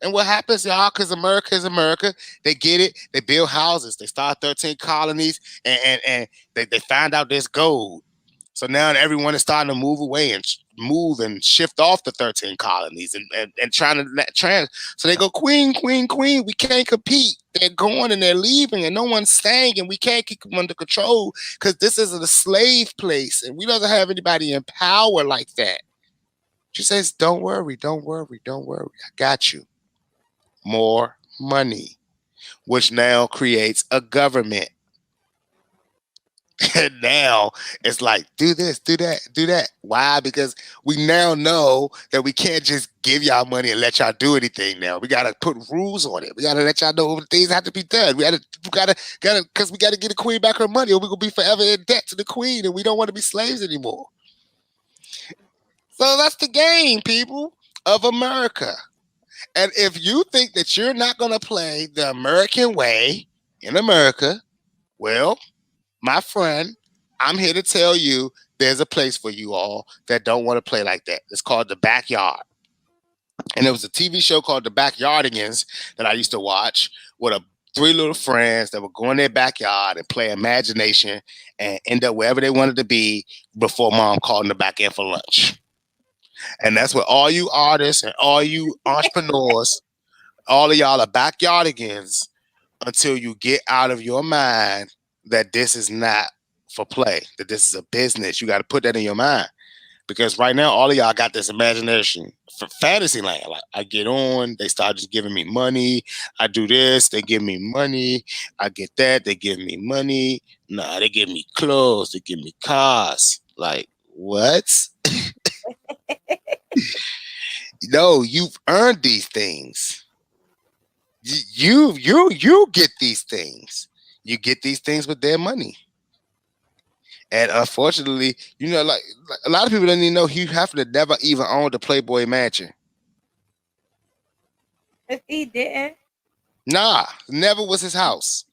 And what happens, y'all, because America is America, they get it, they build houses, they start 13 colonies, and they find out there's gold. So now everyone is starting to move away and move and shift off the 13 colonies and trying to so they go, Queen, Queen, Queen, we can't compete. They're going and they're leaving and no one's staying and we can't keep them under control because this isn't a slave place and we doesn't have anybody in power like that. She says, don't worry, don't worry, don't worry. I got you. More money, which now creates a government. And now it's like, do this, do that, do that. Why? Because we now know that we can't just give y'all money and let y'all do anything now. We got to put rules on it. We got to let y'all know things have to be done. Because we got to get the queen back her money or we're going to be forever in debt to the queen and we don't want to be slaves anymore. So that's the game, people, of America. And if you think that you're not going to play the American way in America, well, my friend, I'm here to tell you there's a place for you all that don't want to play like that. It's called The Backyard. And there was a TV show called The Backyardigans that I used to watch with three little friends that would go in their backyard and play imagination and end up wherever they wanted to be before mom called them back in for lunch. And that's what all you artists and all you entrepreneurs, all of y'all are backyardigans until you get out of your mind that this is not for play, that this is a business. You got to put that in your mind. Because right now, all of y'all got this imagination for fantasy land. Like I get on, they start just giving me money. I do this, they give me money. I get that, they give me money. Nah, they give me clothes, they give me cars. Like what? No, you've earned these things. You get these things. You get these things with their money. And unfortunately, like a lot of people don't even know Hugh Hefner never even owned the Playboy Mansion. If he didn't, Nah, never was his house.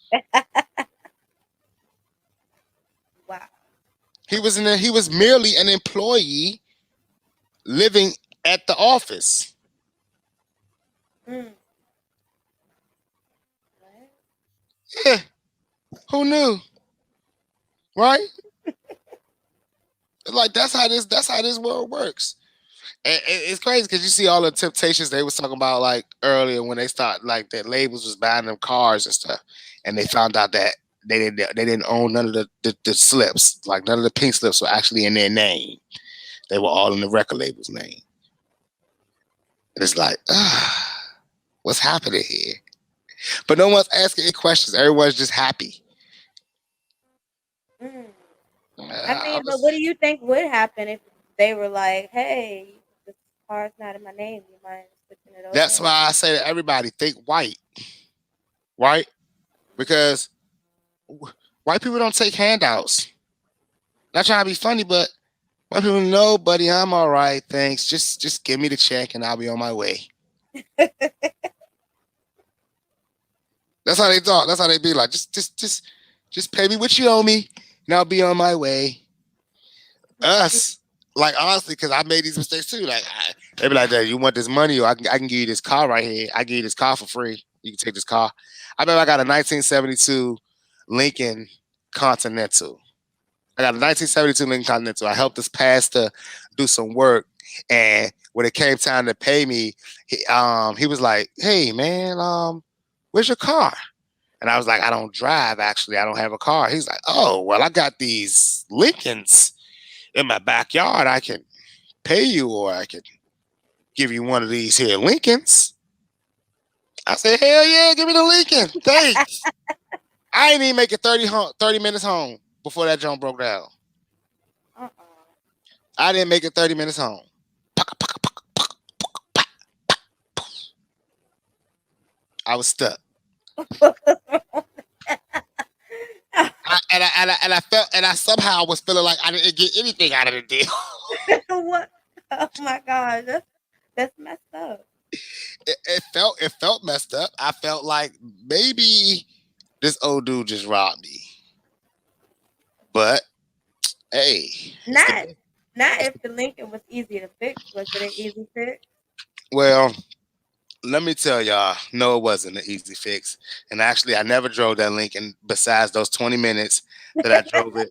wow. He was merely an employee living at the office. Mm. What? Yeah, who knew, right? Like that's how this world works. And it's crazy because you see all the temptations they was talking about like earlier when they start like that labels was buying them cars and stuff, and they found out that they didn't own none of the slips, like none of the pink slips were actually in their name. They were all in the record label's name. And it's like, what's happening here? But no one's asking any questions. Everyone's just happy. Mm. I I mean, but what was, do you think would happen if they were like, "Hey, this car's not in my name. You mind switching it that's over?" why I say to everybody, think white, right? Because white people don't take handouts. Not trying to be funny, but white people know, buddy, I'm all right. Thanks. Just give me the check and I'll be on my way. That's how they talk. That's how they be like. Just pay me what you owe me, and I'll be on my way. Us, like honestly, because I made these mistakes too. Like they be like, "That you want this money, or I can give you this car right here. I give you this car for free. You can take this car." I remember I got a 1972 Lincoln Continental. I got a 1972 Lincoln Continental. I helped this pastor do some work, and when it came time to pay me, he was like, "Hey man, where's your car?" And I was like, "I don't drive. Actually, I don't have a car." He's like, "Oh well, I got these Lincolns in my backyard. I can pay you, or I could give you one of these here Lincolns." I said, "Hell yeah, give me the Lincoln. Thanks." I ain't even make it 30 minutes home before that jump broke down. Uh-uh. I didn't make it 30 minutes home. I was stuck. And I somehow was feeling like I didn't get anything out of the deal. What? Oh my god, that's messed up. It felt messed up. I felt like maybe this old dude just robbed me. But hey, it's the Not not if the Lincoln was easy to fix. Was it an easy fix? well. Let me tell y'all, no, it wasn't an easy fix. And actually, I never drove that Lincoln besides those 20 minutes that I drove it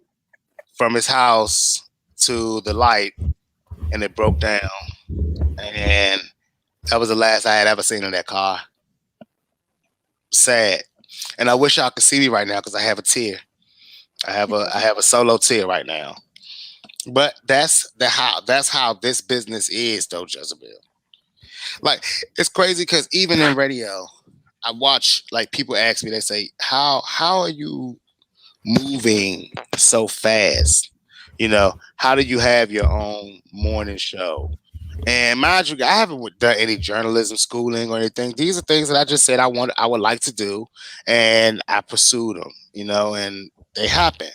from his house to the light and it broke down. And that was the last I had ever seen in that car. Sad. And I wish y'all could see me right now because I have a tear. I have a solo tear right now. But that's how this business is though, Jezabel. Like it's crazy because even in radio, I watch like people ask me, they say, how are you moving so fast? How do you have your own morning show? And mind you, I haven't done any journalism schooling or anything. These are things that I just said I would like to do, and I pursued them, and they happen.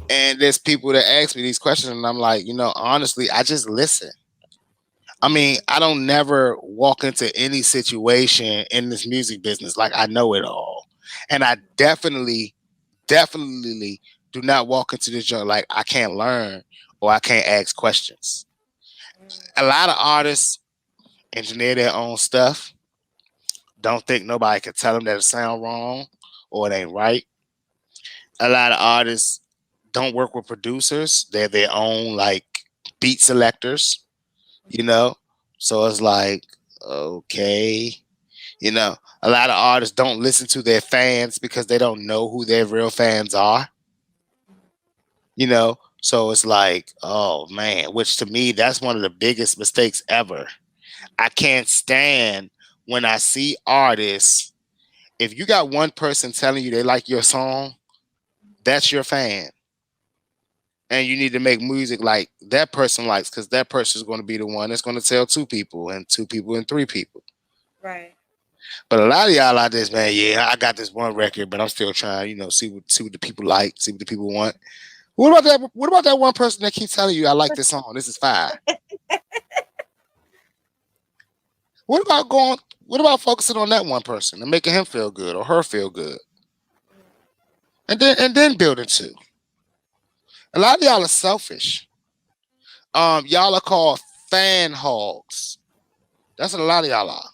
And there's people that ask me these questions, and I'm like, honestly, I just listen. I mean, I don't never walk into any situation in this music business like I know it all. And I definitely do not walk into this joint like I can't learn or I can't ask questions. A lot of artists engineer their own stuff, don't think nobody can tell them that it sound wrong or it ain't right. A lot of artists don't work with producers. They're their own like beat selectors, you know? So it's like, okay. A lot of artists don't listen to their fans because they don't know who their real fans are. You know, So it's like, oh man, which to me, that's one of the biggest mistakes ever. I can't stand when I see artists. If you got one person telling you they like your song, that's your fan. And you need to make music like that person likes, because that person is going to be the one that's going to tell two people and three people. Right. But a lot of y'all out there, man, yeah, I got this one record, but I'm still trying, see what the people like, see what the people want. What about that? What about that one person that keeps telling you, I like this song, this is fire? What about going? What about focusing on that one person and making him feel good or her feel good, and then building two? A lot of y'all are selfish. Y'all are called fan hogs. That's what a lot of y'all are,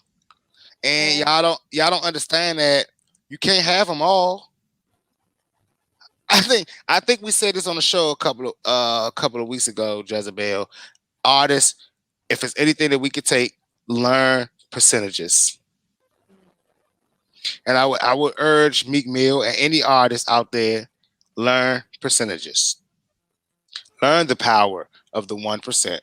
and And y'all don't understand that you can't have them all. I think we said this on the show a couple of weeks ago, Jezabel. Artists, if it's anything that we could take, learn percentages. And I would urge Meek Mill and any artist out there, learn percentages. Learn the power of the 1%.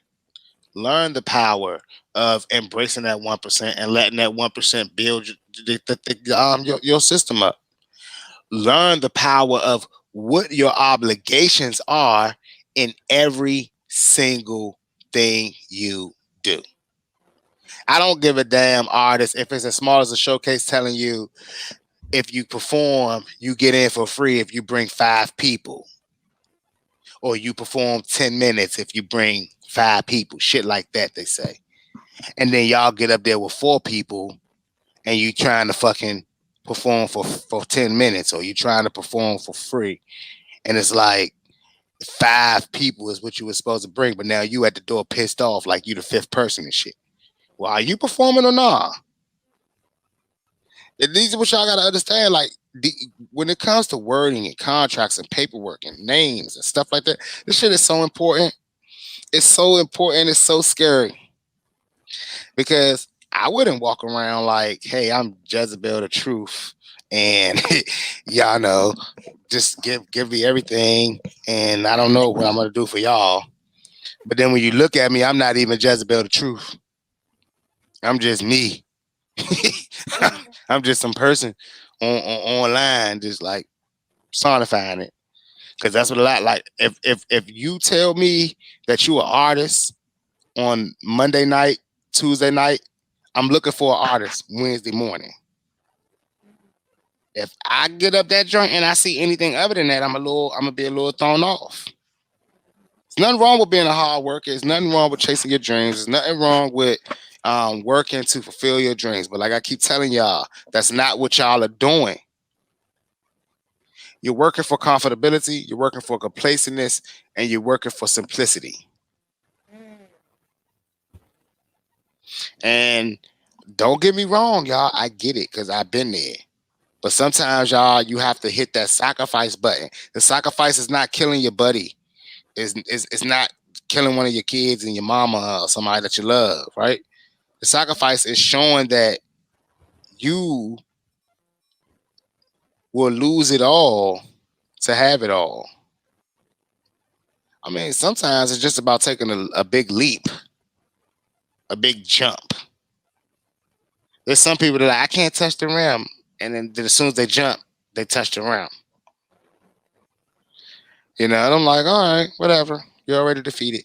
Learn the power of embracing that 1% and letting that 1% build your system up. Learn the power of what your obligations are in every single thing you do. I don't give a damn, artist, if it's as small as a showcase telling you if you perform, you get in for free if you bring 5 people, or you perform 10 minutes if you bring 5 people, shit like that, they say. And then y'all get up there with 4 people and you trying to fucking perform for 10 minutes, or you trying to perform for free. And it's like 5 people is what you were supposed to bring, but now you at the door pissed off like you the fifth person and shit. Well, are you performing or not? And these are what y'all gotta understand. Like, when it comes to wording and contracts and paperwork and names and stuff like that, this shit is so important. It's so important. It's so scary, because I wouldn't walk around like, "Hey, I'm Jezabel the Truth," and y'all know, just give me everything, and I don't know what I'm gonna do for y'all. But then when you look at me, I'm not even Jezabel the Truth. I'm just me. yeah. I'm just some person online, just like sonifying it. Because that's what a lot, like. If you tell me that you an artist on Monday night, Tuesday night, I'm looking for an artist Wednesday morning. If I get up that joint and I see anything other than that, I'm gonna be a little thrown off. There's nothing wrong with being a hard worker. There's nothing wrong with chasing your dreams. There's nothing wrong with working to fulfill your dreams. But like I keep telling y'all, that's not what y'all are doing. You're working for comfortability, you're working for complacentness, and you're working for simplicity. Mm. And don't get me wrong, y'all. I get it because I've been there. But sometimes, y'all, you have to hit that sacrifice button. The sacrifice is not killing your buddy. It's not killing one of your kids and your mama or somebody that you love, right? The sacrifice is showing that you will lose it all to have it all. I mean, sometimes it's just about taking a big leap, a big jump. There's some people that are like, I can't touch the rim. And then as soon as they jump, they touch the rim. And I'm like, all right, whatever. You're already defeated.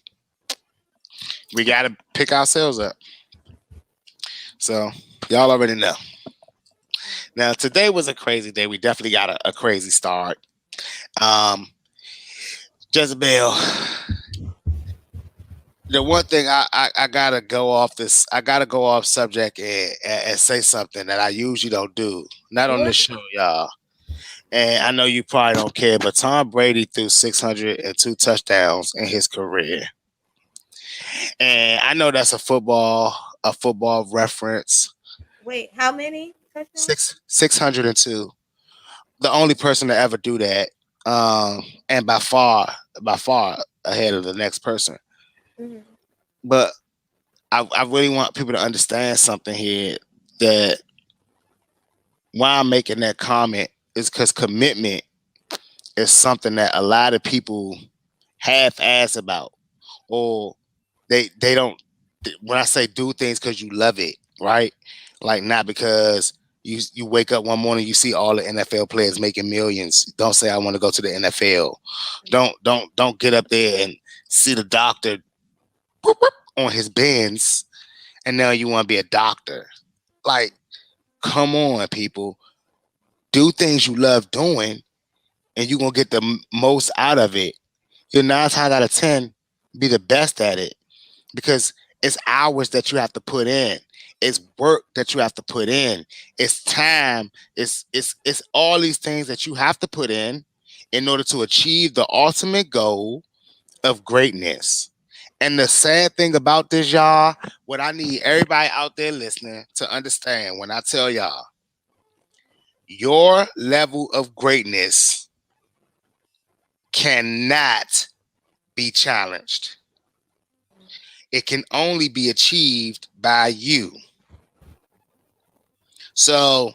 We got to pick ourselves up. So y'all already know. Now, today was a crazy day. We definitely got a crazy start. Um, Jezebel, the one thing I gotta go off this, I gotta go off subject and say something that I usually don't do. Not on this What? show, y'all. And I know you probably don't care, but Tom Brady threw 602 touchdowns in his career. And I know that's a football reference. Wait, how many touchdowns? 602. The only person to ever do that. And by far ahead of the next person. Mm-hmm. But I really want people to understand something here, that why I'm making that comment is because commitment is something that a lot of people half ass about, or they don't. When I say do things because you love it, right? Like not because you wake up one morning you see all the NFL players making millions. Don't say I want to go to the NFL. Don't get up there and see the doctor on his bends and now you want to be a doctor. Like, come on, people. Do things you love doing and you're going to get the most out of it. You're 9 times out of 10 be the best at it because it's hours that you have to put in. It's work that you have to put in. It's time. It's all these things that you have to put in order to achieve the ultimate goal of greatness. And the sad thing about this, y'all, what I need everybody out there listening to understand when I tell y'all, your level of greatness cannot be challenged. It can only be achieved by you. So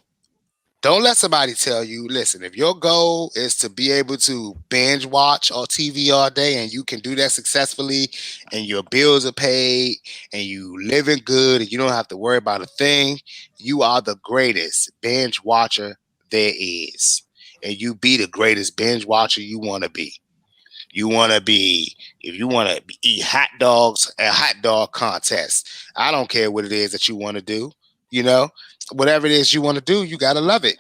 don't let somebody tell you, listen, if your goal is to be able to binge watch on TV all day and you can do that successfully and your bills are paid and you living good and you don't have to worry about a thing, you are the greatest binge watcher there is. And you be the greatest binge watcher you want to be. You want to be, if you want to eat hot dogs, a hot dog contest. I don't care what it is that you want to do. You know, whatever it is you want to do, you got to love it.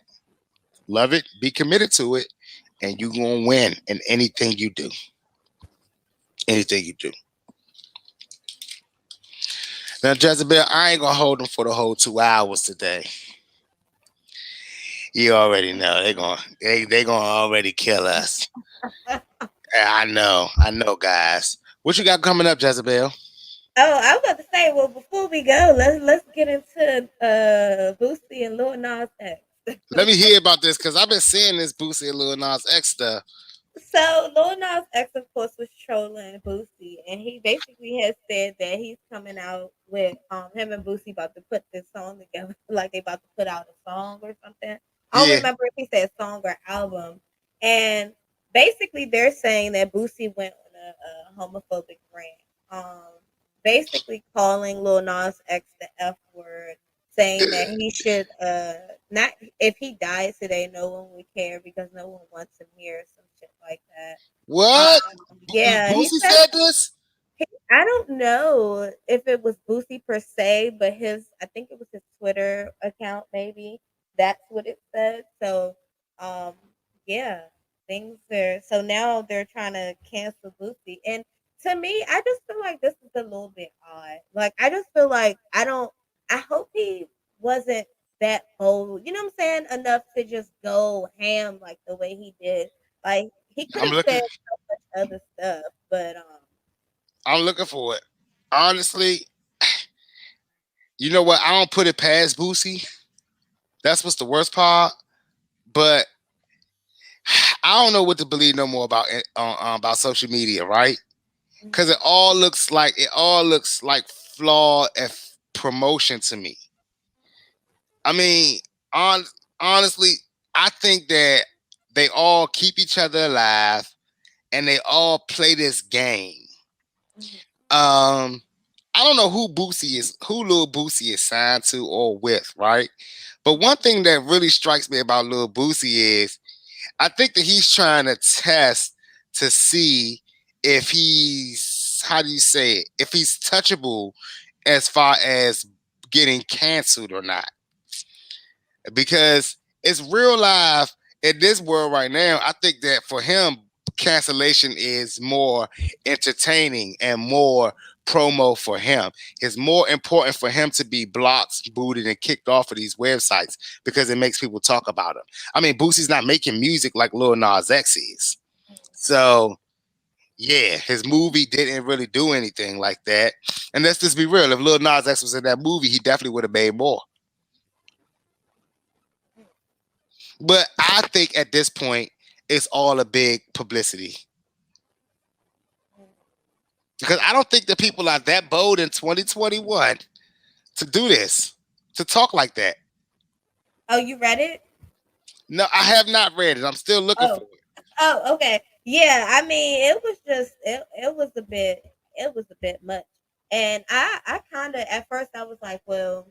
Love it, be committed to it, and you're going to win in anything you do. Anything you do. Now, Jezabel, I ain't going to hold them for the whole 2 hours today. You already know they gonna already kill us. I know, guys. What you got coming up, Jezabel? Oh, I was about to say, well, before we go, let's get into Boosie and Lil Nas X. Let me hear about this because I've been seeing this Boosie and Lil Nas X stuff. So Lil Nas X, of course, was trolling Boosie, and he basically has said that he's coming out with him and Boosie about to put this song together, like they about to put out a song or something. I don't Yeah. remember if he said song or album. And basically, they're saying that Boosie went on a homophobic rant, basically calling Lil Nas X the F word, saying that he should not, if he dies today, no one would care because no one wants him here, some shit like that. What? Yeah, he Boosie said said this? I don't know if it was Boosie per se, but I think it was his Twitter account maybe. That's what it said. So um yeah, things are so now they're trying to cancel Boosie. And to me, I just feel like this is a little bit odd. Like I just feel like I hope he wasn't that bold, you know what I'm saying, enough to just go ham like the way he did. Like he could I'm have said looking. so much other stuff, but I'm looking for it. Honestly, you know what? I don't put it past Boosie. That's what's the worst part. But I don't know what to believe no more about about social media, right? Because mhm. it all looks like flawed promotion to me. I mean, on honestly, I think that they all keep each other alive and they all play this game. Mhm, Um, I don't know who Lil Boosie is signed to or with, right? But one thing that really strikes me about Lil Boosie is I think that he's trying to test to see if he's, how do you say it, if he's touchable as far as getting canceled or not. Because it's real life in this world right now. I think that for him, cancellation is more entertaining and more promo for him. It's more important for him to be blocked, booted, and kicked off of these websites because it makes people talk about him. I mean, Boosie's not making music like Lil Nas X is. So yeah, his movie didn't really do anything like that. And let's just be real. If Lil Nas X was in that movie, he definitely would have made more. But I think at this point, it's all a big publicity. mhm. Because I don't think the people are that bold in 2021 to do this, to talk like that. Oh, you read it? No, I have not read it. I'm still looking Oh, for it. oh, okay. Yeah, I mean, it was just it was a bit much. And I kind of at first I was like, well,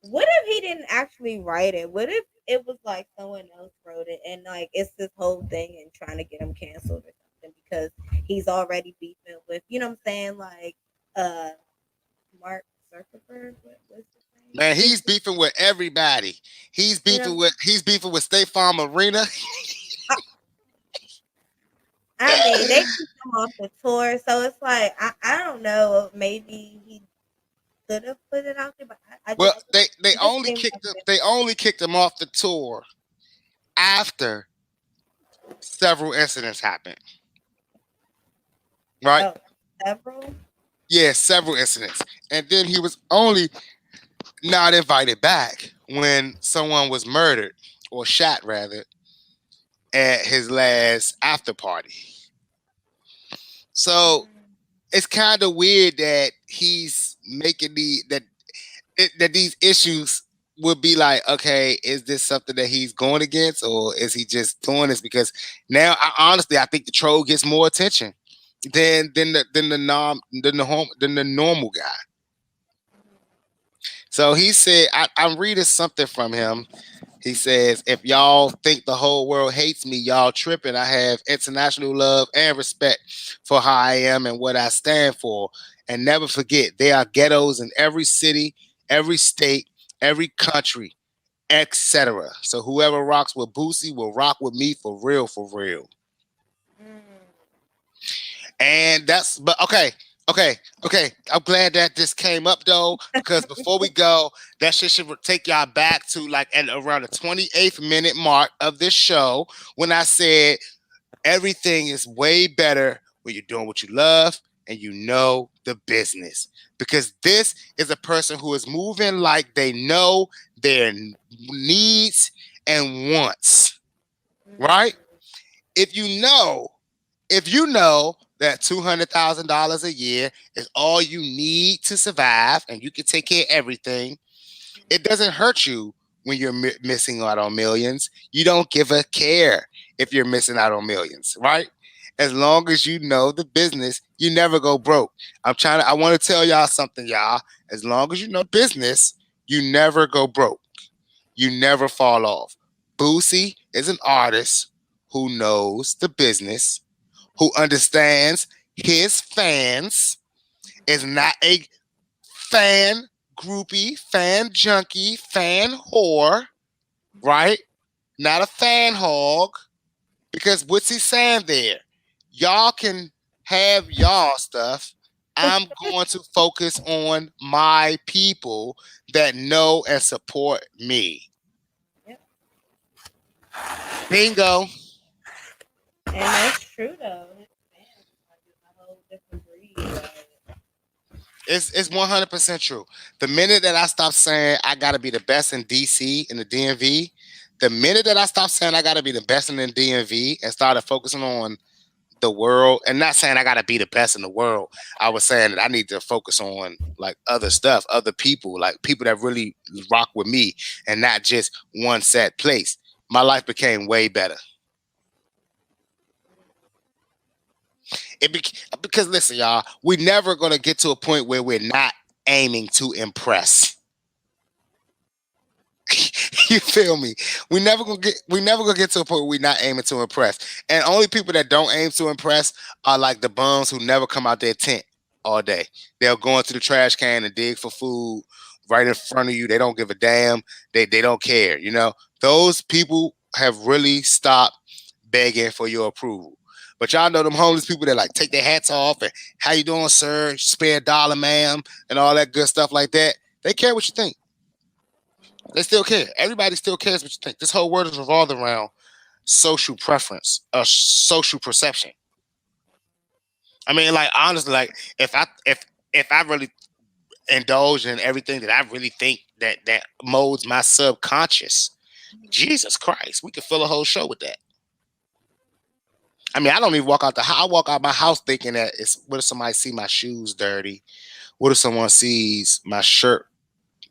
what if he didn't actually write it? What if it was like someone else wrote it and like it's this whole thing and trying to get him canceled or something because he's already beefing with, you know what I'm saying, like uh Mark Zuckerberg, what's his name? Man, He's he's beefing with everybody. you know He's beefing with State Farm Arena. I, I mean, they took him off the tour, so it's like I don't know, maybe he could have put it out there, but I Well, just they it just only seems kicked like him, they only kicked him off the tour after several incidents happened. Right? oh several. Yeah, several incidents. And then he was only not invited back when someone was murdered or shot rather at his last after party. So Mm, it's kind of weird that he's making that these issues would be like, okay, is this something that he's going against, or is he just doing this because now, honestly, I think the troll gets more attention than the normal guy. So he said, I'm reading something from him. He says, if y'all think the whole world hates me, y'all tripping. I have international love and respect for how I am and what I stand for. And never forget, there are ghettos in every city, every state, every country, etc. So whoever rocks with Boosie will rock with me for real, for real. mm. And that's but okay. I'm glad that this came up though, because before we go, that shit should take y'all back to like at around the 28th minute mark of this show when I said everything is way better when you're doing what you love and you know the business. Because this is a person who is moving like they know their needs and wants, right? Mm, If you know if you know that $200,000 a year is all you need to survive and you can take care of everything, it doesn't hurt you when you're missing out on millions. You don't give a care if you're missing out on millions, right? As long as you know the business, you never go broke. I want to tell y'all something, y'all. As long as you know business, you never go broke. You never fall off. Boosie is an artist who knows the business, who understands his fans, is not a fan groupie, fan junkie, fan whore, right? Not a fan hog. Because what's he saying there? Y'all can have y'all stuff. I'm going to focus on my people that know and support me. yep. Bingo. And that's true though. His fans is like it's a whole different breed. Like, It's 100% true. The minute that I stopped saying I gotta be the best in DC in the DMV, the minute that I stopped saying I gotta be the best in the DMV and started focusing on the world, and not saying I gotta be the best in the world, I was saying that I need to focus on like other stuff, other people, like people that really rock with me, and not just one set place. My life became way better. Because listen, y'all, we're never gonna get to a point where we're not aiming to impress. You feel me? We never gonna get to a point where we're not aiming to impress. And only people that don't aim to impress are like the bums who never come out their tent all day. They'll go into the trash can and dig for food right in front of you. They don't give a damn. They don't care, you know? Those people have really stopped begging for your approval. But y'all know them homeless people that like take their hats off and how you doing, sir? Spare a dollar, ma'am, and all that good stuff like that. They care what you think. They still care. Everybody still cares what you think. This whole world is revolved around social preference, social perception. I mean, like honestly, like if I really indulge in everything that I really think that molds my subconscious, Jesus Christ, we could fill a whole show with that. I mean, I don't even walk out the house. I walk out my house thinking that it's what if somebody see my shoes dirty? What if someone sees my shirt?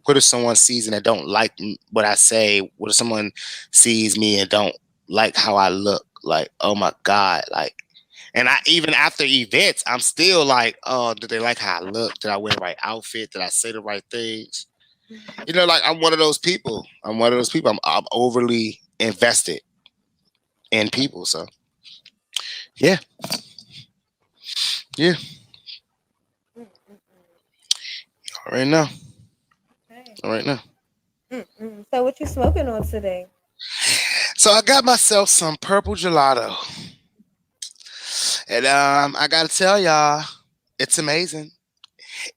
What if someone sees and they don't like what I say? What if someone sees me and don't like how I look? Like, oh my God, like And I even after events, I'm still like, oh, did they like how I look? Did I wear the right outfit? Did I say the right things? Mhm. Like I'm one of those people. I'm one of those people. I'm overly invested in people. So yeah, yeah. Mm-mm-mm. All right now, Okay. all right now. Mm-mm. So what you smoking on today? So I got myself some purple gelato, and I gotta tell y'all, it's amazing.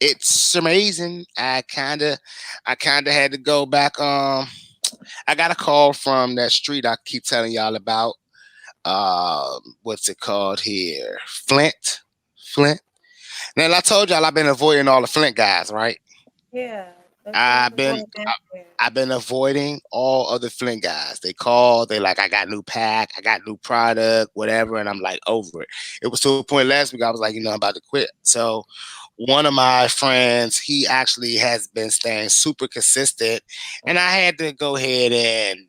It's amazing. I kinda had to go back. I got a call from that street I keep telling y'all about. What's it called here? Flint, Flint. Now I told y'all I've been avoiding all the Flint guys, right? Yeah. Those I've been annoying bastards. I've been avoiding all other Flint guys. They call, they like, I got new pack, I got new product, whatever, and I'm like over it. It was to a point last week I was like, I'm about to quit. So one of my friends, he actually has been staying super consistent, and I had to go ahead and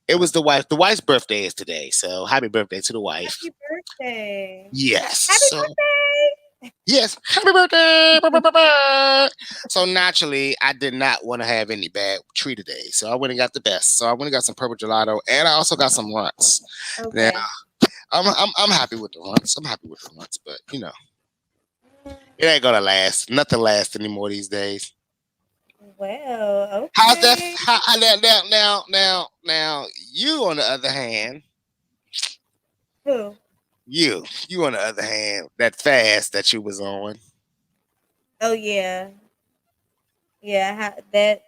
it was the wife. The wife's birthday is today, so happy birthday to the wife. Happy birthday. Yes. Happy So birthday. yes, happy birthday. Bah, bah, bah, bah. So naturally, I did not want to have any bad tree today. So I went and got the best. So I went and got some purple gelato, and I also got some runts. Now Okay. I'm happy with the runts. I'm happy with the runts, but Mm, it ain't gonna last. Nothing lasts anymore these days. well, How's that? okay. Now, you on the other hand, Who? you on the other hand, that fast that you was on. Oh yeah. Yeah, that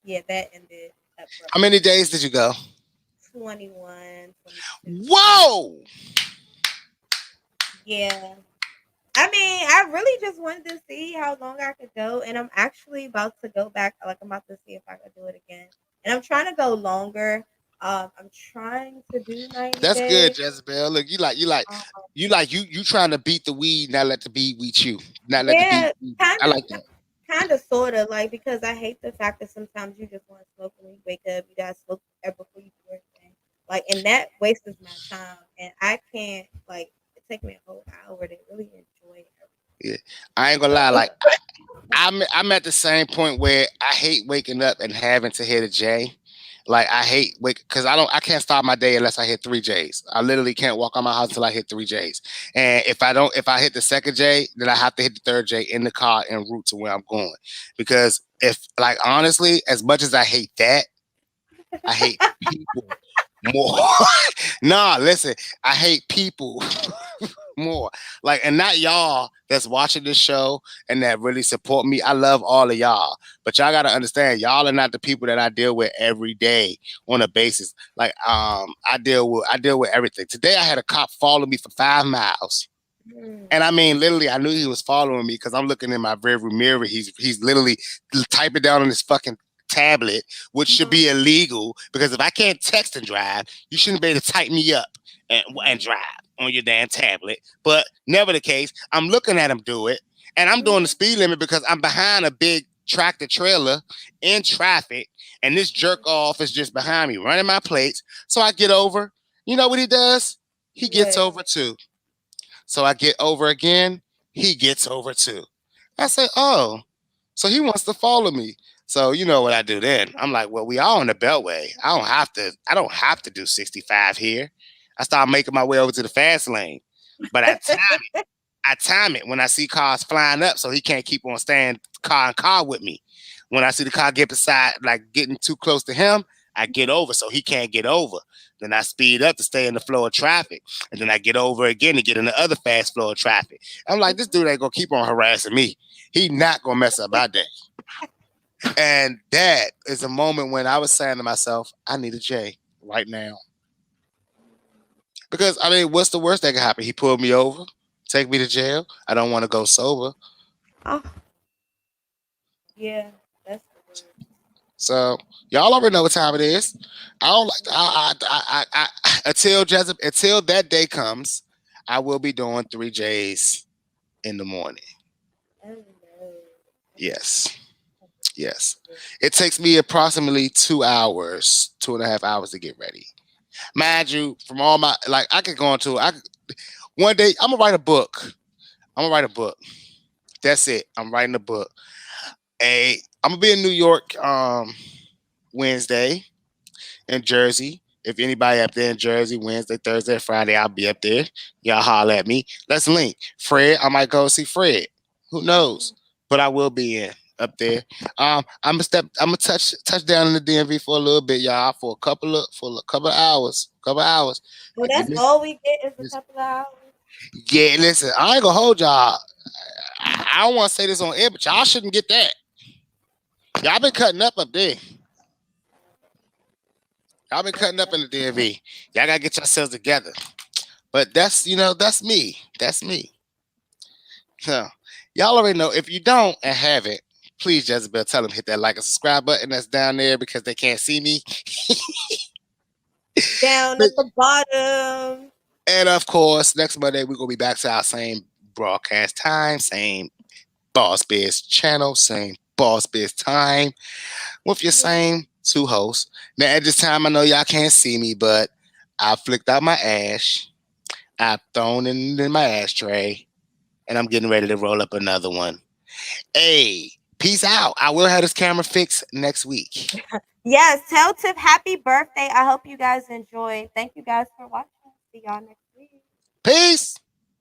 yeah, that ended How abruptly. many days did you go? 21, 22. Whoa! Yeah. I mean, I really just wanted to see how long I could go, and I'm actually about to go back. Like, I'm about to see if I could do it again, and I'm trying to go longer. I'm trying to do 90 That's good, days. Jezabel. Look, Um, you trying to beat the weed, not let the beat beat you. Not let the beat yeah, beat you. kind I of, like that. kind of, sort of, like because I hate the fact that sometimes you just want to smoke when you wake up. You gotta smoke before you do everything, like, and that wastes my time, and I can't like it take me a whole hour to really enjoy Yeah. I ain't gonna lie, everything. like I'm at the same point where I hate waking up and having to hit a J. Like I hate wake because I can't start my day unless I hit three J's. I literally can't walk out my house until I hit three J's. And if I hit the second J, then I have to hit the third J in the car en route to where I'm going. Because if like honestly, as much as I hate that, I hate people more. Nah, listen, I hate people more. Like, and not y'all that's watching this show and that really support me. I love all of y'all. But y'all gotta understand, y'all are not the people that I deal with every day on a basis. Like, I deal with everything. Today I had a cop follow me for 5 miles. Mm, And I mean, literally, I knew he was following me because I'm looking in my rearview mirror. He's literally typing down on his fucking tablet, which should mhm, be illegal because if I can't text and drive, you shouldn't be able to type me up and mhm, drive on your damn tablet. But never the case. I'm looking at him do it, and I'm doing the mhm, speed limit because I'm behind a big tractor trailer in traffic, and this jerk mhm. off is just behind me running my plates. So I get over. You know what he does? He gets What? over too. So I get over again. He gets over too. I say, oh, so he wants to follow me. So you know what I do then? I'm like, well, we all on the beltway. I don't have to do 65 here. I start making my way over to the fast lane. But I time it when I see cars flying up so he can't keep on staying car and car with me. When I see the car get beside, like getting too close to him, I get over so he can't get over. Then I speed up to stay in the flow of traffic. And then I get over again to get in the other fast flow of traffic. I'm like, this dude ain't gonna keep on harassing me. He not gonna mess up my day. And that is a moment when I was saying to myself, I need a J right now. Because I mean, what's the worst that can happen? He pulled me over, take me to jail. I don't want to go sober. Oh, yeah, that's the word. So y'all already know what time it is. I don't like until until that day comes. I will be doing three J's in the morning. Oh no. Yes, yes. It takes me approximately 2 hours, 2.5 hours to get ready. Mind you, from all my like, I could go into I One day I'm gonna write a book. I'm gonna write a book. That's it. I'm writing a book. I'm gonna be in New York Wednesday, in Jersey. If anybody up there in Jersey, Wednesday, Thursday, Friday, I'll be up there. Y'all holler at me. Let's link. Fred, I might go see Fred. Who knows? But I will be in up there. I'm gonna touch down in the DMV for a little bit, y'all, for a couple of hours. Couple of hours. Well, I get that's this, all we get is a this couple of hours. yeah, listen, I ain't gonna hold y'all. I don't want to say this on air, but y'all shouldn't get that. Y'all been cutting up there. Y'all been cutting up in the DMV. Y'all gotta get yourselves together. But that's me. That's me. So y'all already know. If you don't and haven't, please Jezabel, tell them hit that like and subscribe button that's down there because they can't see me. Down at the bottom. And of course, next Monday we're gonna be back to our same broadcast time, same Boss Biz channel, same Boss Biz time with your Yeah. same two hosts. Now at this time, I know y'all can't see me, but I flicked out my ash. I've thrown it in my ashtray, and I'm getting ready to roll up another one. Hey, peace out. I will have this camera fixed next week. Yes, tell Tiff happy birthday. I hope you guys enjoy. Thank you guys for watching. See y'all next week. Peace.